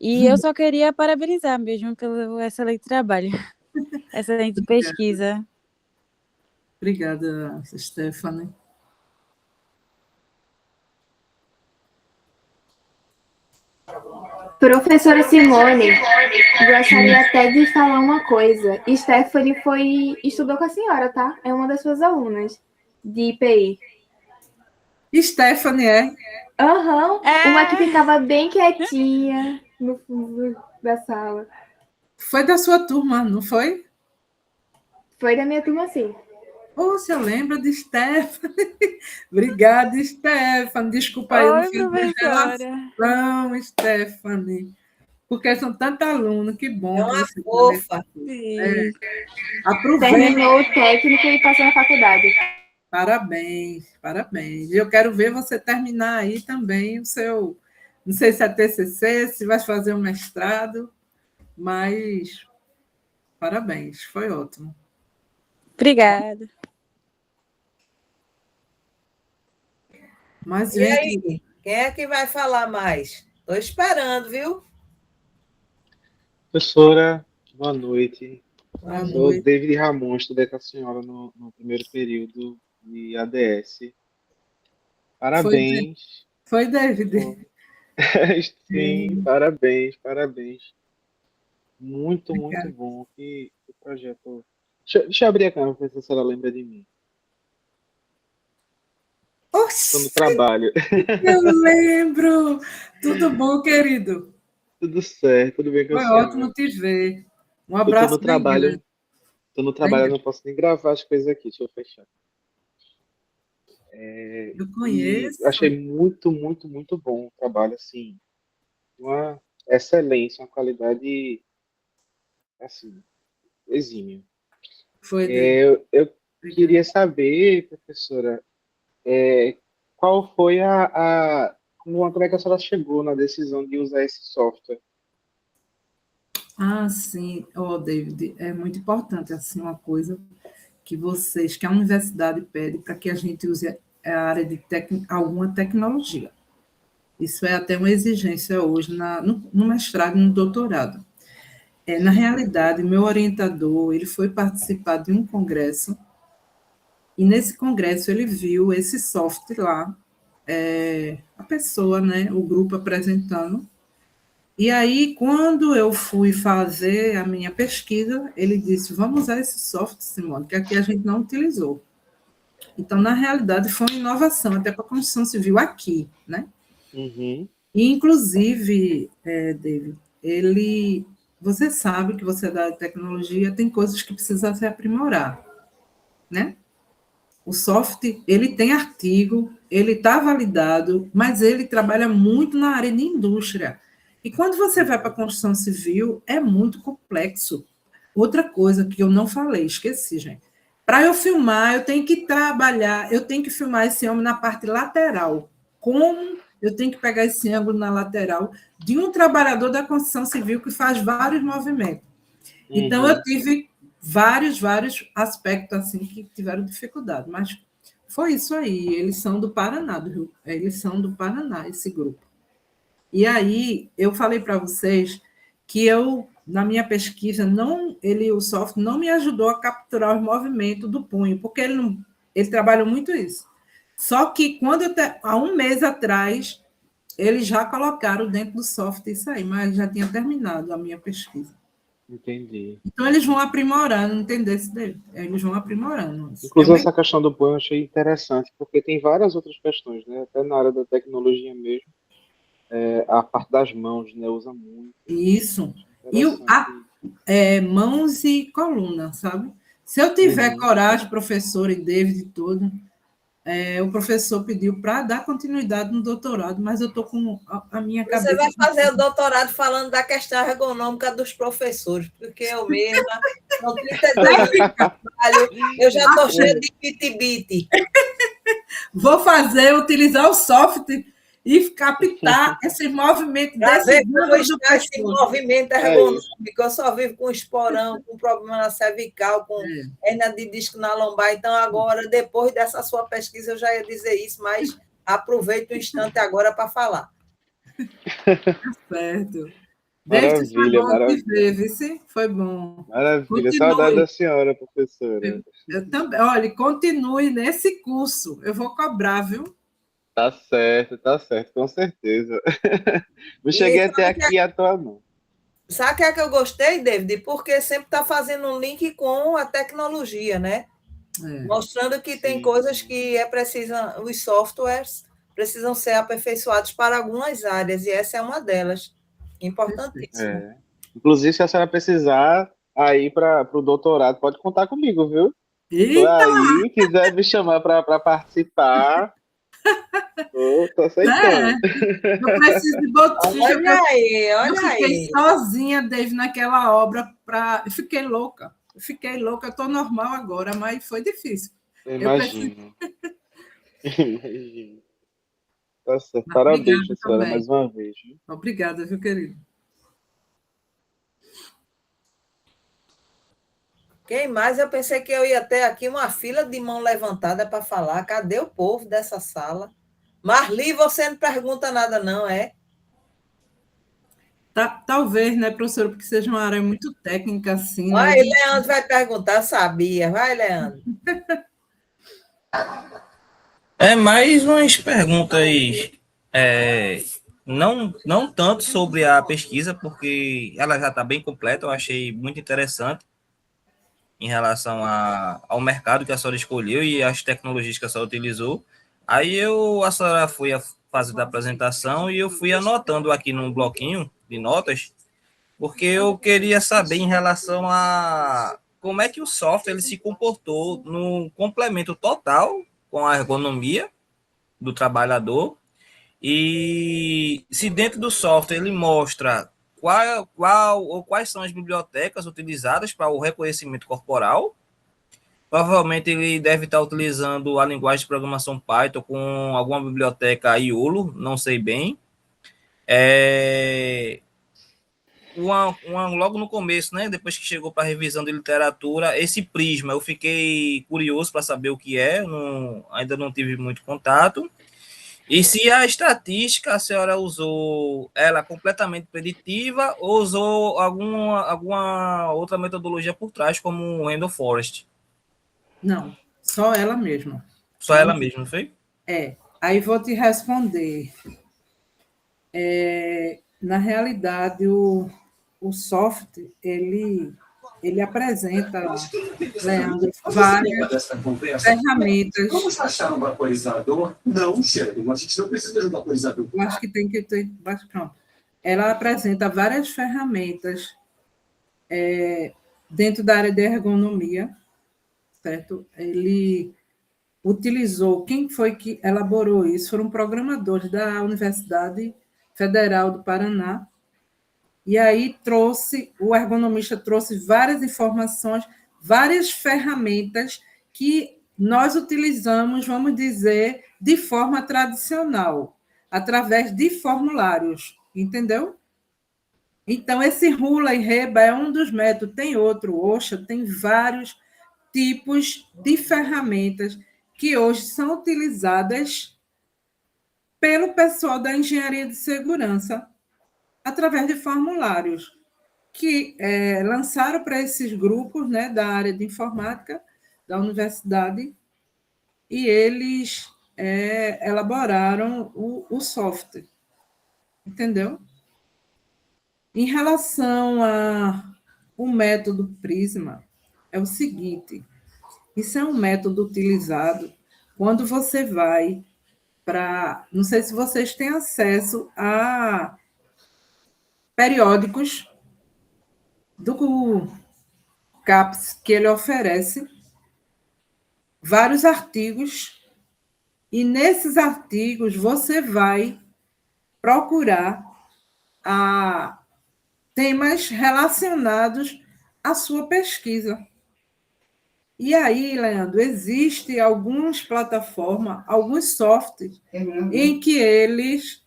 E eu só queria parabenizar mesmo pelo excelente trabalho, excelente pesquisa. Obrigada, Stephanie. Professora Simone, gostaria até de falar uma coisa. Stephanie estudou com a senhora, tá? É uma das suas alunas de IPI. Stephanie, é? Aham, uma que ficava bem quietinha no fundo da sala. Foi da sua turma, não foi? Foi da minha turma, sim. Você lembra de Stephanie? Obrigada, Stephanie. Desculpa aí, eu não Oi, fiz professora. relação, Stephanie. Porque são tantos alunos, que bom. É uma fofa. Aproveita. Terminou o técnico e passou na faculdade. Parabéns, parabéns. Eu quero ver você terminar aí também o seu, não sei se é TCC, se vai fazer um mestrado, mas parabéns, foi ótimo. Obrigada. Mas, E gente, aí, quem é que vai falar mais? Estou esperando, viu? Professora, boa noite. boa Sou noite. David Ramon, estudei com a senhora no primeiro período de ADS. Parabéns. Foi, David? Sim, parabéns, parabéns. Muito, muito bom. Que projeto. Deixa eu abrir a câmera para ver se a senhora lembra de mim. Estou no trabalho. Eu lembro! Tudo bom, querido? Tudo certo, tudo bem com a Foi senhora? ótimo te ver. Um Eu abraço. estou no trabalho. Estou no trabalho, eu não posso nem gravar as coisas aqui. Deixa eu fechar. Eu conheço. Achei muito, muito, muito bom o trabalho, assim, uma excelência, uma qualidade, assim, exímia. Foi, Eu queria saber, professora, qual foi como é que a senhora chegou na decisão de usar esse software? Sim. David, é muito importante, assim, uma coisa que a universidade pede para que a gente use a área de alguma tecnologia. Isso é até uma exigência hoje no mestrado e no doutorado. Na realidade, meu orientador, ele foi participar de um congresso, e nesse congresso ele viu esse software lá, a pessoa, né, o grupo apresentando. E aí, quando eu fui fazer a minha pesquisa, ele disse, vamos usar esse software, Simone, que aqui a gente não utilizou. Então, na realidade, foi uma inovação, até para a construção civil aqui, né? Uhum. E, inclusive, David, você sabe que você é da tecnologia, tem coisas que precisam se aprimorar, né? O software, ele tem artigo, ele está validado, mas ele trabalha muito na área de indústria. E quando você vai para a construção civil, é muito complexo. Outra coisa que eu não falei, esqueci, gente. Para eu filmar, eu tenho que trabalhar, eu tenho que filmar esse homem na parte lateral. Como eu tenho que pegar esse ângulo na lateral de um trabalhador da construção civil que faz vários movimentos. Então, eu tive vários aspectos assim que tiveram dificuldade, mas foi isso aí. Eles são do Paraná, eles são do Paraná, esse grupo. E aí, eu falei para vocês que na minha pesquisa, o software não me ajudou a capturar os movimentos do punho, porque ele trabalha muito isso. Só que há um mês atrás, eles já colocaram dentro do software isso aí, mas já tinha terminado a minha pesquisa. Entendi. Então, eles vão aprimorando, entendeu? Eles vão aprimorando. Inclusive, essa questão do punho eu achei interessante, porque tem várias outras questões, né? Até na área da tecnologia mesmo, a parte das mãos, né? Usa muito. Isso. E mãos e coluna, sabe? Se eu tiver coragem, professor e David e tudo, o professor pediu para dar continuidade no doutorado, mas eu estou com a minha cabeça... Você vai fazer o doutorado falando da questão ergonômica dos professores, porque eu mesma, com 32 anos de trabalho, eu já estou cheia de bit-bit. Vou utilizar o software e captar esse movimento desse esse movimento ergonômico. Eu só vivo com esporão, com problema na cervical, com hernia de disco na lombar. Então, agora, depois dessa sua pesquisa, eu já ia dizer isso, mas aproveito o instante agora para falar. Certo. David, foi Maravilha, bom te maravilha. ver, vice? Foi bom. Maravilha. Saudade Continue. da senhora, professora. Eu também. Olha, continue nesse curso. Eu vou cobrar, viu? Tá certo, com certeza. Não E cheguei até aqui à toa, não. sabe o que é que eu gostei, David? Porque sempre está fazendo um link com a tecnologia, né? É. Mostrando que tem Sim. coisas que os softwares precisam ser aperfeiçoados para algumas áreas, e essa é uma delas. Importantíssimo. É. Inclusive, se a senhora precisar aí para o doutorado, pode contar comigo, viu? Tô Eita, aí, quiser me chamar para participar, tô né? aceitando. Eu preciso de botijo. Eu Olha fiquei aí. sozinha, Dave, naquela obra. Eu fiquei louca. Eu estou normal agora, mas foi difícil. Eu Eu preciso. imagino. Imagino. Tá certo. Parabéns, Obrigada professora, também. mais uma vez. Viu? Obrigada, viu, querido? Quem mais? Eu pensei que eu ia ter aqui uma fila de mão levantada para falar. Cadê o povo dessa sala? Marli, você não pergunta nada, não, é? Talvez, né, professora, porque seja uma área muito técnica, assim, né? Aí, Leandro vai perguntar, sabia. Vai, Leandro. É mais umas perguntas, é, não tanto sobre a pesquisa, porque ela já está bem completa, eu achei muito interessante em relação ao mercado que a senhora escolheu e as tecnologias que a senhora utilizou. A senhora foi a fase da apresentação e eu fui anotando aqui num bloquinho de notas, porque eu queria saber em relação a como é que o software ele se comportou no complemento total com a ergonomia do trabalhador e se dentro do software ele mostra qual ou quais são as bibliotecas utilizadas para o reconhecimento corporal. Provavelmente ele deve estar utilizando a linguagem de programação Python com alguma biblioteca IOLO, não sei bem. Logo no começo, né, depois que chegou para a revisão de literatura, esse prisma, eu fiquei curioso para saber o que é, ainda não tive muito contato. E se a estatística a senhora usou ela completamente preditiva ou usou alguma outra metodologia por trás, como o Randall Forest? Não, só ela mesma. Só ela mesma, não foi? Aí vou te responder. Na realidade, o software, ele apresenta, Leandro, várias ferramentas. Vamos achar um vaporizador? Não, Sheldon, a gente não precisa de um vaporizador. Eu acho que tem que ter. Pronto. Ela apresenta várias ferramentas dentro da área de ergonomia, certo? Ele utilizou, quem foi que elaborou isso? Foram programadores da Universidade Federal do Paraná. E aí o ergonomista trouxe várias informações, várias ferramentas que nós utilizamos, vamos dizer, de forma tradicional, através de formulários, entendeu? Então, esse Rula e Reba é um dos métodos, tem outro, OSHA, tem vários tipos de ferramentas que hoje são utilizadas pelo pessoal da engenharia de segurança, através de formulários que lançaram para esses grupos, né, da área de informática da universidade, e eles elaboraram o software, entendeu? Em relação ao método Prisma, é o seguinte, isso é um método utilizado quando você vai para... Não sei se vocês têm acesso a periódicos do CAPES, que ele oferece vários artigos, e nesses artigos você vai procurar temas relacionados à sua pesquisa. E aí, Leandro, existe algumas plataformas, alguns softwares, em que eles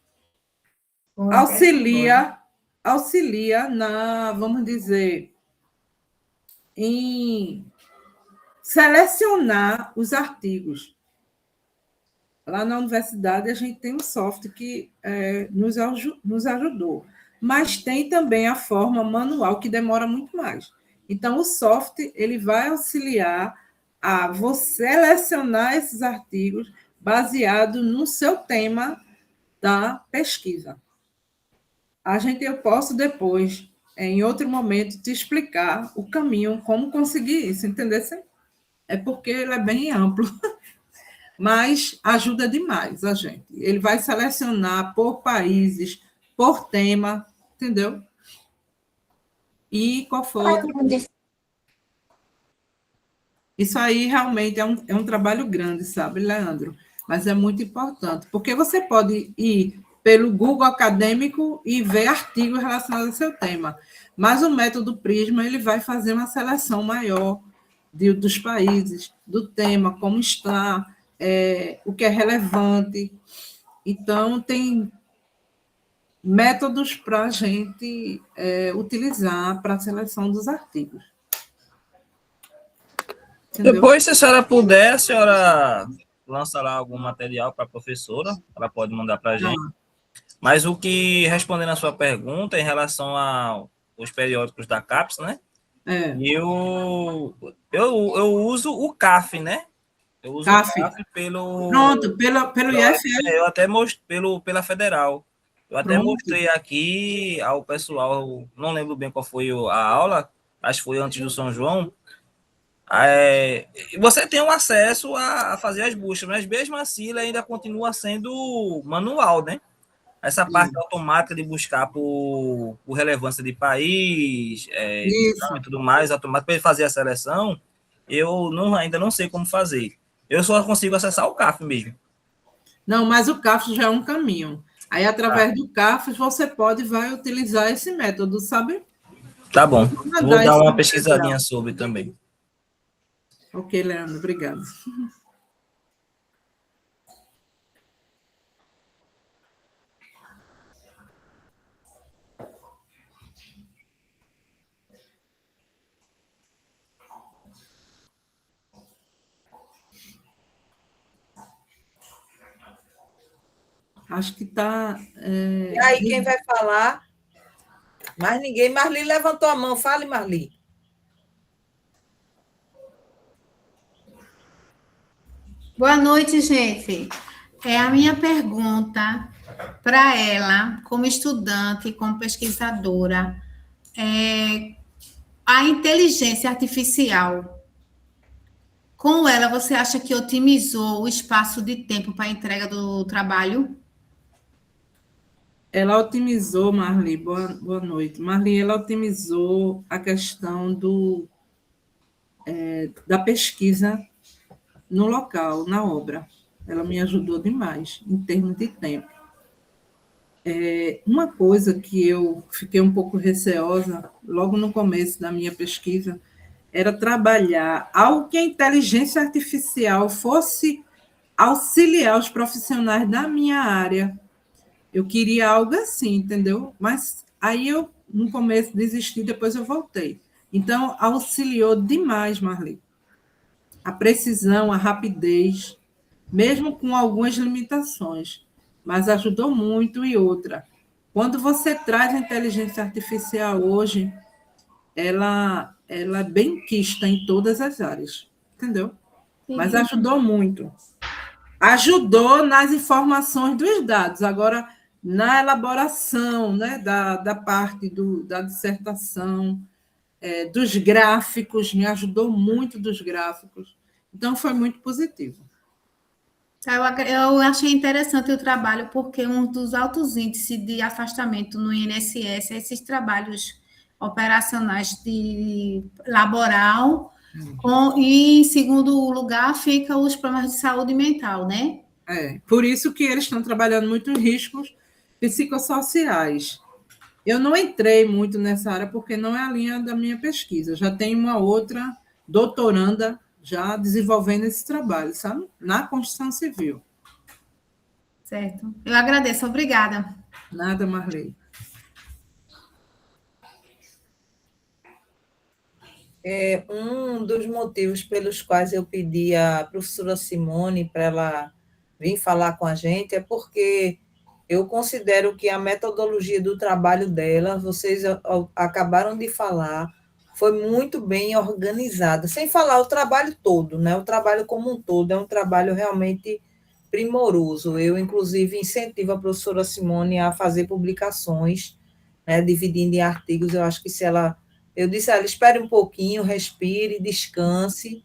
auxilia na, vamos dizer, em selecionar os artigos. Lá na universidade, a gente tem um software que nos ajudou. mas tem também a forma manual, que demora muito mais. Então, o software ele vai auxiliar a você selecionar esses artigos baseado no seu tema da pesquisa. Eu posso depois, em outro momento, te explicar o caminho, como conseguir isso, entendeu? É porque ele é bem amplo, mas ajuda demais a gente. Ele vai selecionar por países, por tema, entendeu? E qual foi outra? Isso aí realmente é um trabalho grande, sabe, Leandro? Mas é muito importante, porque você pode ir pelo Google Acadêmico e ver artigos relacionados ao seu tema, mas o método Prisma ele vai fazer uma seleção maior dos países, do tema, como está, o que é relevante. Então, tem métodos para a gente utilizar para a seleção dos artigos. Entendeu? Depois, se a senhora puder, a senhora lança lá algum material para a professora, ela pode mandar para a gente. Mas respondendo a sua pergunta em relação aos periódicos da CAPES, né? Eu uso o CAF, né? Eu uso CAF. o CAF pelo... Pronto, pelo IFL. Eu até mostrei pela Federal. Eu até Pronto. mostrei aqui ao pessoal, não lembro bem qual foi a aula, acho que foi antes do São João. Você tem o acesso a fazer as buscas, mas mesmo assim ele ainda continua sendo manual, né? Essa parte automática de buscar por relevância de país, e tudo mais, automático, para ele fazer a seleção, eu ainda não sei como fazer. Eu só consigo acessar o CAF mesmo. Não, mas o CAF já é um caminho. Aí, através do CAF, você vai utilizar esse método, sabe? Tá bom. Vou dar uma pesquisadinha sobre também. Ok, Leandro, obrigada. Acho que está... E aí, quem vai falar? Mais ninguém. Marli levantou a mão. Fale, Marli. Boa noite, gente. A minha pergunta para ela, como estudante, como pesquisadora, a inteligência artificial, com ela, você acha que otimizou o espaço de tempo para a entrega do trabalho? Ela otimizou, Marli, boa noite. Marli, ela otimizou a questão da pesquisa no local, na obra. Ela me ajudou demais, em termos de tempo. Uma coisa que eu fiquei um pouco receosa, logo no começo da minha pesquisa, era trabalhar algo que a inteligência artificial fosse auxiliar os profissionais da minha área. Eu queria algo assim, entendeu? Mas aí eu, no começo, desisti, depois eu voltei. Então, auxiliou demais, Marli. A precisão, a rapidez, mesmo com algumas limitações, mas ajudou muito. E outra, quando você traz a inteligência artificial hoje, ela é bem quista em todas as áreas, entendeu? Sim. Mas ajudou muito. Ajudou nas informações dos dados, agora na elaboração, né, da parte da dissertação, dos gráficos, me ajudou muito dos gráficos. Então, foi muito positivo. Eu achei interessante o trabalho, porque um dos altos índices de afastamento no INSS é esses trabalhos operacionais de laboral, e, em segundo lugar, fica os problemas de saúde mental, né? Por isso que eles estão trabalhando muito em riscos psicossociais. Eu não entrei muito nessa área, porque não é a linha da minha pesquisa. Já tem uma outra doutoranda já desenvolvendo esse trabalho, sabe? Na construção civil. Certo. Eu agradeço. Obrigada. Nada, Marli. Um dos motivos pelos quais eu pedi à professora Simone para ela vir falar com a gente é porque eu considero que a metodologia do trabalho dela, vocês acabaram de falar, foi muito bem organizada, sem falar o trabalho todo, né? O trabalho como um todo é um trabalho realmente primoroso. Eu, inclusive, incentivo a professora Simone a fazer publicações, né, dividindo em artigos. Eu acho que se ela... Eu disse a ela, espere um pouquinho, respire, descanse,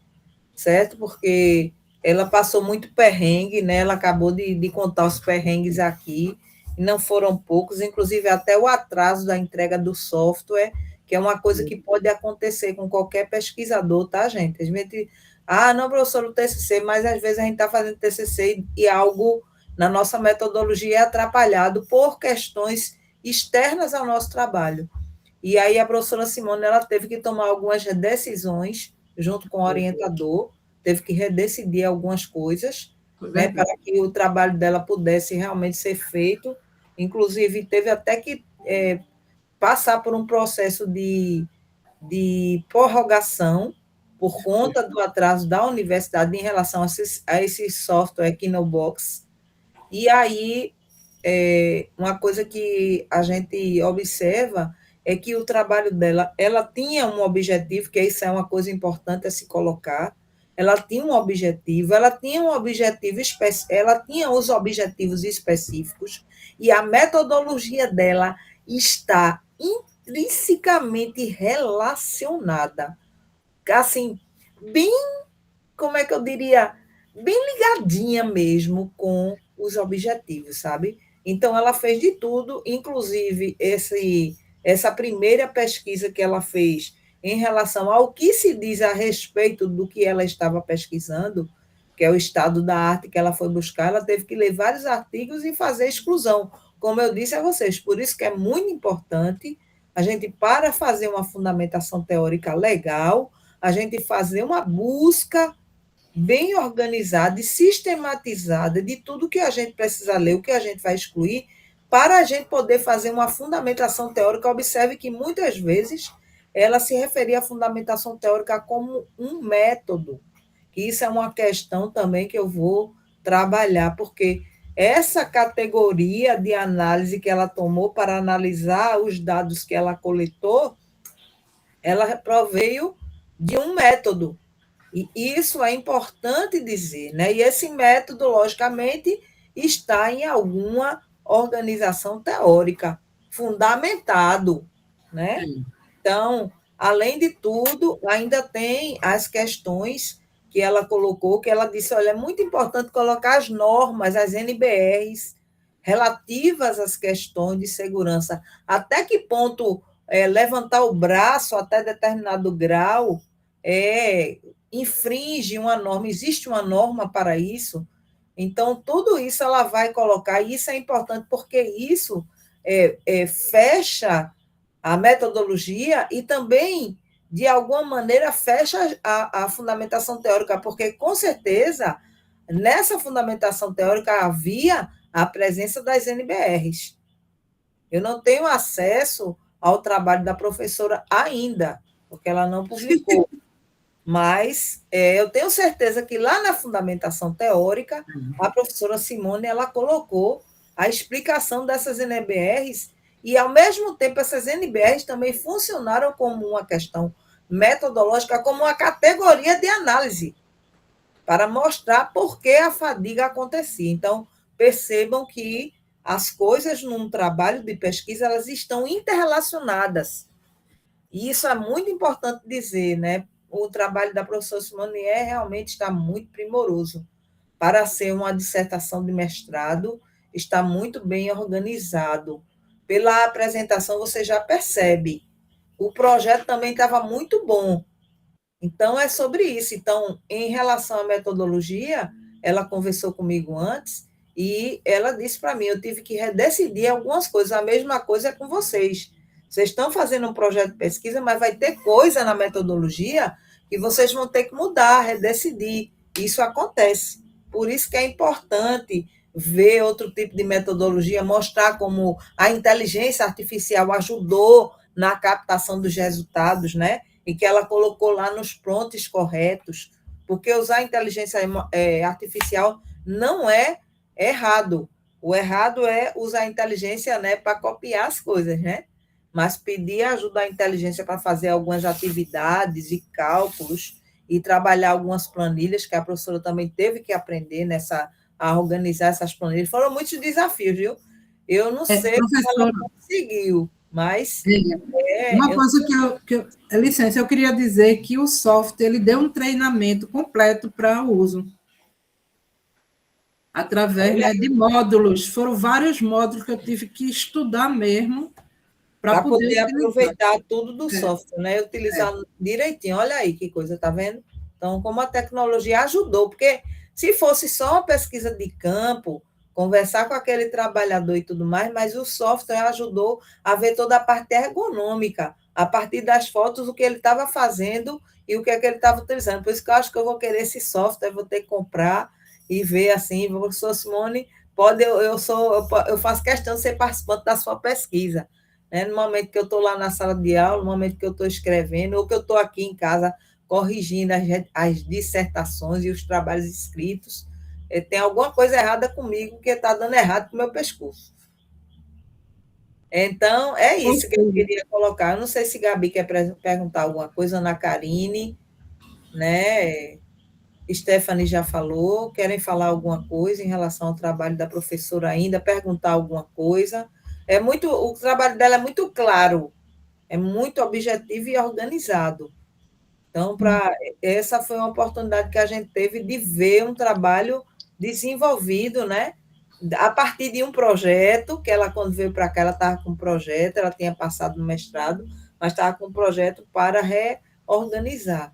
certo? Porque ela passou muito perrengue, né? Ela acabou de contar os perrengues aqui, e não foram poucos, inclusive até o atraso da entrega do software, que é uma coisa que pode acontecer com qualquer pesquisador, tá, gente? A gente, não, professor, o TCC, mas às vezes a gente está fazendo TCC e algo na nossa metodologia é atrapalhado por questões externas ao nosso trabalho. E aí a professora Simone, ela teve que tomar algumas decisões junto com o orientador, teve que redecidir algumas coisas, né, para que o trabalho dela pudesse realmente ser feito. Inclusive, teve até que passar por um processo de prorrogação por conta do atraso da universidade em relação a esse software Kinobox. E aí, uma coisa que a gente observa é que o trabalho dela, ela tinha um objetivo, que isso é uma coisa importante a se colocar, ela tinha um objetivo, ela tinha os objetivos específicos, e a metodologia dela está intrinsecamente relacionada, assim, bem, como é que eu diria, bem ligadinha mesmo com os objetivos, sabe? Então, ela fez de tudo, inclusive essa primeira pesquisa que ela fez em relação ao que se diz a respeito do que ela estava pesquisando, que é o estado da arte que ela foi buscar, ela teve que ler vários artigos e fazer exclusão, como eu disse a vocês. Por isso que é muito importante a gente, para fazer uma fundamentação teórica legal, a gente fazer uma busca bem organizada e sistematizada de tudo que a gente precisa ler, o que a gente vai excluir, para a gente poder fazer uma fundamentação teórica. Observe que muitas vezes ela se referia à fundamentação teórica como um método, que isso é uma questão também que eu vou trabalhar, porque essa categoria de análise que ela tomou para analisar os dados que ela coletou, ela proveio de um método. E isso é importante dizer, né? E esse método, logicamente, está em alguma organização teórica, fundamentado, né? Então, além de tudo, ainda tem as questões que ela colocou, que ela disse, olha, é muito importante colocar as normas, as NBRs, relativas às questões de segurança. Até que ponto levantar o braço até determinado grau infringe uma norma, existe uma norma para isso. Então, tudo isso ela vai colocar, e isso é importante porque isso fecha a metodologia e também, de alguma maneira, fecha a fundamentação teórica, porque, com certeza, nessa fundamentação teórica havia a presença das NBRs. Eu não tenho acesso ao trabalho da professora ainda, porque ela não publicou. Mas eu tenho certeza que lá na fundamentação teórica, a professora Simone ela colocou a explicação dessas NBRs e, ao mesmo tempo, essas NBRs também funcionaram como uma questão metodológica, como uma categoria de análise, para mostrar por que a fadiga acontecia. Então, percebam que as coisas num trabalho de pesquisa elas estão interrelacionadas. E isso é muito importante dizer, né? O trabalho da professora Simone realmente está muito primoroso. Para ser uma dissertação de mestrado, está muito bem organizado. Pela apresentação, você já percebe. O projeto também estava muito bom. Então, é sobre isso. Então, em relação à metodologia, ela conversou comigo antes e ela disse para mim, eu tive que redecidir algumas coisas. A mesma coisa é com vocês. Vocês estão fazendo um projeto de pesquisa, mas vai ter coisa na metodologia que vocês vão ter que mudar, redecidir. Isso acontece. Por isso que é importante ver outro tipo de metodologia, mostrar como a inteligência artificial ajudou na captação dos resultados, né? E que ela colocou lá nos prompts corretos, porque usar a inteligência artificial não é errado, O errado é usar a inteligência, né, para copiar as coisas, né? Mas pedir ajuda à inteligência para fazer algumas atividades e cálculos e trabalhar algumas planilhas, que a professora também teve que aprender a organizar essas planilhas. Foram muitos desafios, viu? Eu não sei como ela Professora, conseguiu, mas uma coisa licença, eu queria dizer que o software ele deu um treinamento completo para o uso, através, né, de módulos. Foram vários módulos que eu tive que estudar mesmo para para poder poder utilizar. aproveitar tudo do software, né? Utilizar direitinho. Olha aí que coisa, tá vendo? Então, como a tecnologia ajudou, porque se fosse só uma pesquisa de campo, conversar com aquele trabalhador e tudo mais, mas o software ajudou a ver toda a parte ergonômica, a partir das fotos, o que ele estava fazendo e o que é que ele estava utilizando. Por isso que eu acho que eu vou querer esse software, vou ter que comprar e ver assim, professor Simone, eu faço questão de ser participante da sua pesquisa, né? No momento que eu estou lá na sala de aula, no momento que eu estou escrevendo, ou que eu estou aqui em casa corrigindo as dissertações e os trabalhos escritos, tem alguma coisa errada comigo que está dando errado com o meu pescoço. Então, é isso que eu queria colocar. Eu não sei se Gabi quer perguntar alguma coisa, Ana Karine, né? Stephanie já falou, querem falar alguma coisa em relação ao trabalho da professora ainda, perguntar alguma coisa. O trabalho dela é muito claro, é muito objetivo e organizado. Então, essa foi uma oportunidade que a gente teve de ver um trabalho desenvolvido, né? A partir de um projeto, que ela, quando veio para cá, ela estava com um projeto, ela tinha passado no mestrado, mas estava com um projeto para reorganizar.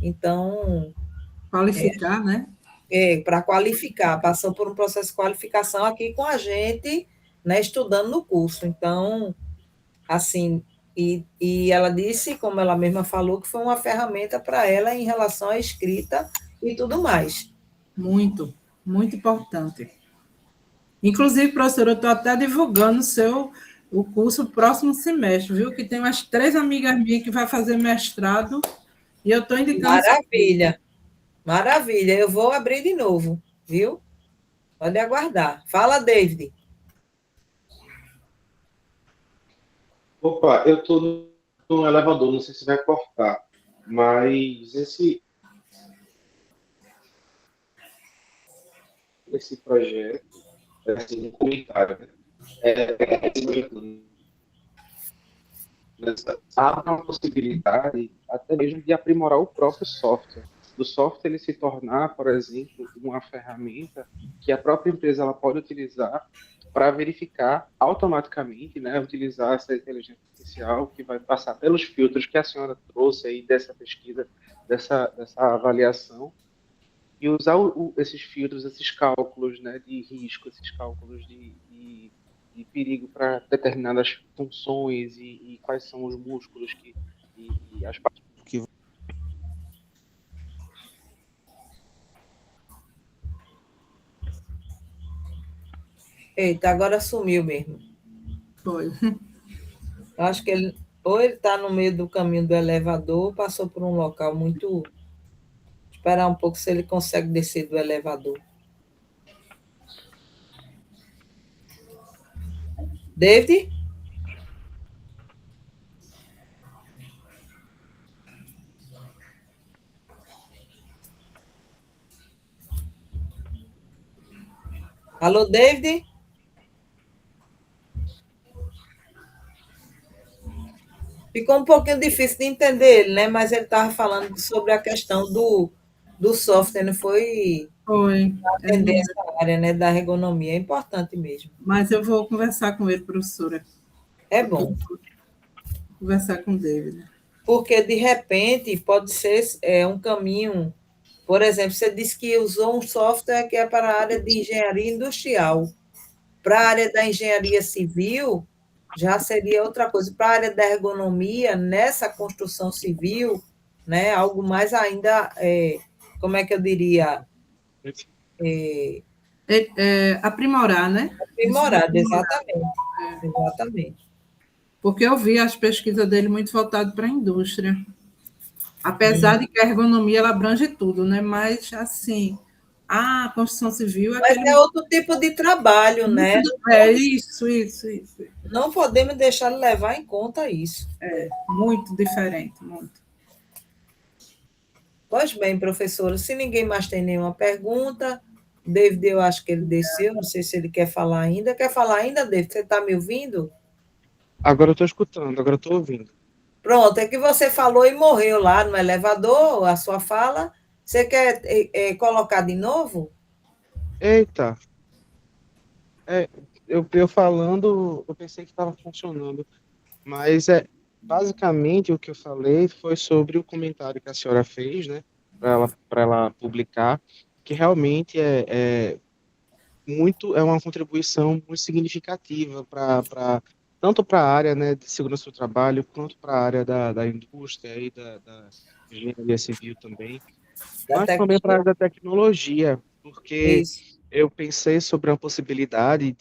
Então, Qualificar, né? para qualificar, passou por um processo de qualificação aqui com a gente, né, estudando no curso. Então, assim, e ela disse, como ela mesma falou, que foi uma ferramenta para ela em relação à escrita e tudo mais. Muito, muito importante. Inclusive, professora, eu estou até divulgando o curso próximo semestre, viu? Que tem umas 3 amigas minhas que vai fazer mestrado e eu estou indicando. Maravilha, maravilha. Eu vou abrir de novo, viu? Pode aguardar. Fala, David. Opa, eu estou no elevador, não sei se vai cortar, mas esse projeto, assim, um comentário, né? Abre uma possibilidade até mesmo de aprimorar o próprio software. Do software ele se tornar, por exemplo, uma ferramenta que a própria empresa ela pode utilizar para verificar automaticamente, né, utilizar essa inteligência artificial que vai passar pelos filtros que a senhora trouxe aí dessa pesquisa, dessa avaliação, e usar esses filtros, esses cálculos, né, de risco, esses cálculos de perigo para determinadas funções e quais são os músculos e as partes que Eita, agora sumiu mesmo. Foi. Eu acho que ou ele está no meio do caminho do elevador, ou passou por um local muito. Esperar um pouco se ele consegue descer do elevador. David? Alô, David? Ficou um pouquinho difícil de entender ele, né? Mas ele estava falando sobre a questão do software, não foi Foi. atender essa área, né, da ergonomia. É importante mesmo. Mas eu vou conversar com ele, professora. É bom. Conversar com o David. Porque, de repente, pode ser um caminho. Por exemplo, você disse que usou um software que é para a área de engenharia industrial. Para a área da engenharia civil, já seria outra coisa. Para a área da ergonomia, nessa construção civil, né, algo mais ainda, como é que eu diria? Aprimorar, né? Aprimorado, exatamente. Exatamente. Porque eu vi as pesquisas dele muito voltadas para a indústria. Apesar de que a ergonomia ela abrange tudo, né? Mas, assim, Ah, construção civil é Mas aquele... é outro tipo de trabalho, né? É isso. Não podemos deixar de levar em conta isso. É, muito diferente, muito. Pois bem, professora, se ninguém mais tem nenhuma pergunta, David, eu acho que ele desceu, não sei se ele quer falar ainda. Quer falar ainda, David? Você está me ouvindo? Agora eu estou escutando, agora eu estou ouvindo. Pronto, é que você falou e morreu lá no elevador, a sua fala. Você quer colocar de novo? Eita, eu falando, eu pensei que estava funcionando, mas basicamente o que eu falei foi sobre o comentário que a senhora fez, né, para ela publicar, que realmente é uma contribuição muito significativa tanto para a área, né, de segurança do trabalho, quanto para a área da indústria e da engenharia civil também, Da mas também para a área tecnologia? da tecnologia, porque Isso. eu pensei sobre a possibilidade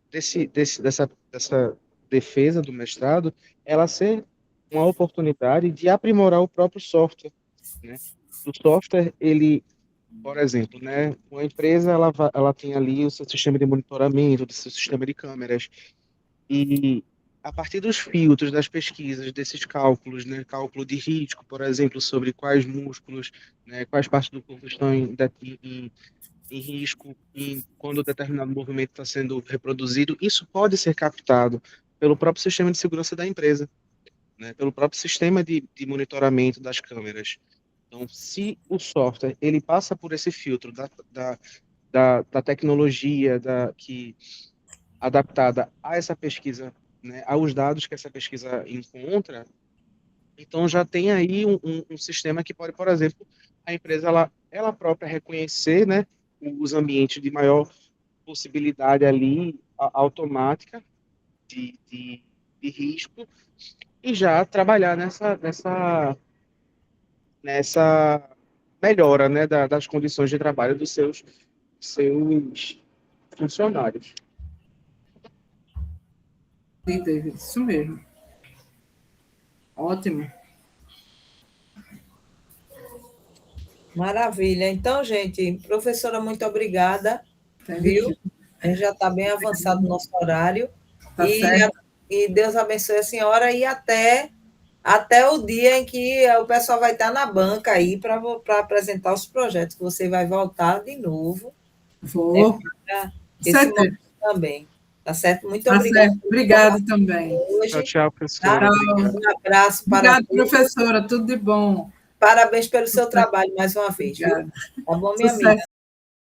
dessa defesa do mestrado, ela ser uma oportunidade de aprimorar o próprio software, né? O software, ele, por exemplo, né, uma empresa, ela tem ali o seu sistema de monitoramento, o seu sistema de câmeras, e a partir dos filtros, das pesquisas, desses cálculos, né, cálculo de risco, por exemplo, sobre quais músculos, né, quais partes do corpo estão em risco quando determinado movimento está sendo reproduzido, isso pode ser captado pelo próprio sistema de segurança da empresa, né, pelo próprio sistema de monitoramento das câmeras. Então, se o software ele passa por esse filtro da tecnologia adaptada a essa pesquisa, né, aos dados que essa pesquisa encontra, então já tem aí um sistema que pode, por exemplo, a empresa ela própria reconhecer, né, os ambientes de maior possibilidade ali automática de risco e já trabalhar nessa melhora, né, das condições de trabalho dos seus funcionários. Sim, David, isso mesmo. Ótimo. Maravilha. Então, gente, professora, muito obrigada, viu? Entendi. A gente já está bem avançado no nosso horário. Tá certo. E Deus abençoe a senhora e até o dia em que o pessoal vai estar na banca aí para apresentar os projetos, que você vai voltar de novo. Vou. Esse momento também. Tá certo? Muito Tá obrigada. certo. Obrigado também. Tchau, Hoje, tchau, tá? professora. Obrigado. Um abraço para Obrigado, professora. Tudo de bom. Parabéns pelo seu trabalho mais uma vez, viu? Obrigada. Tá bom, minha amiga? Sucesso.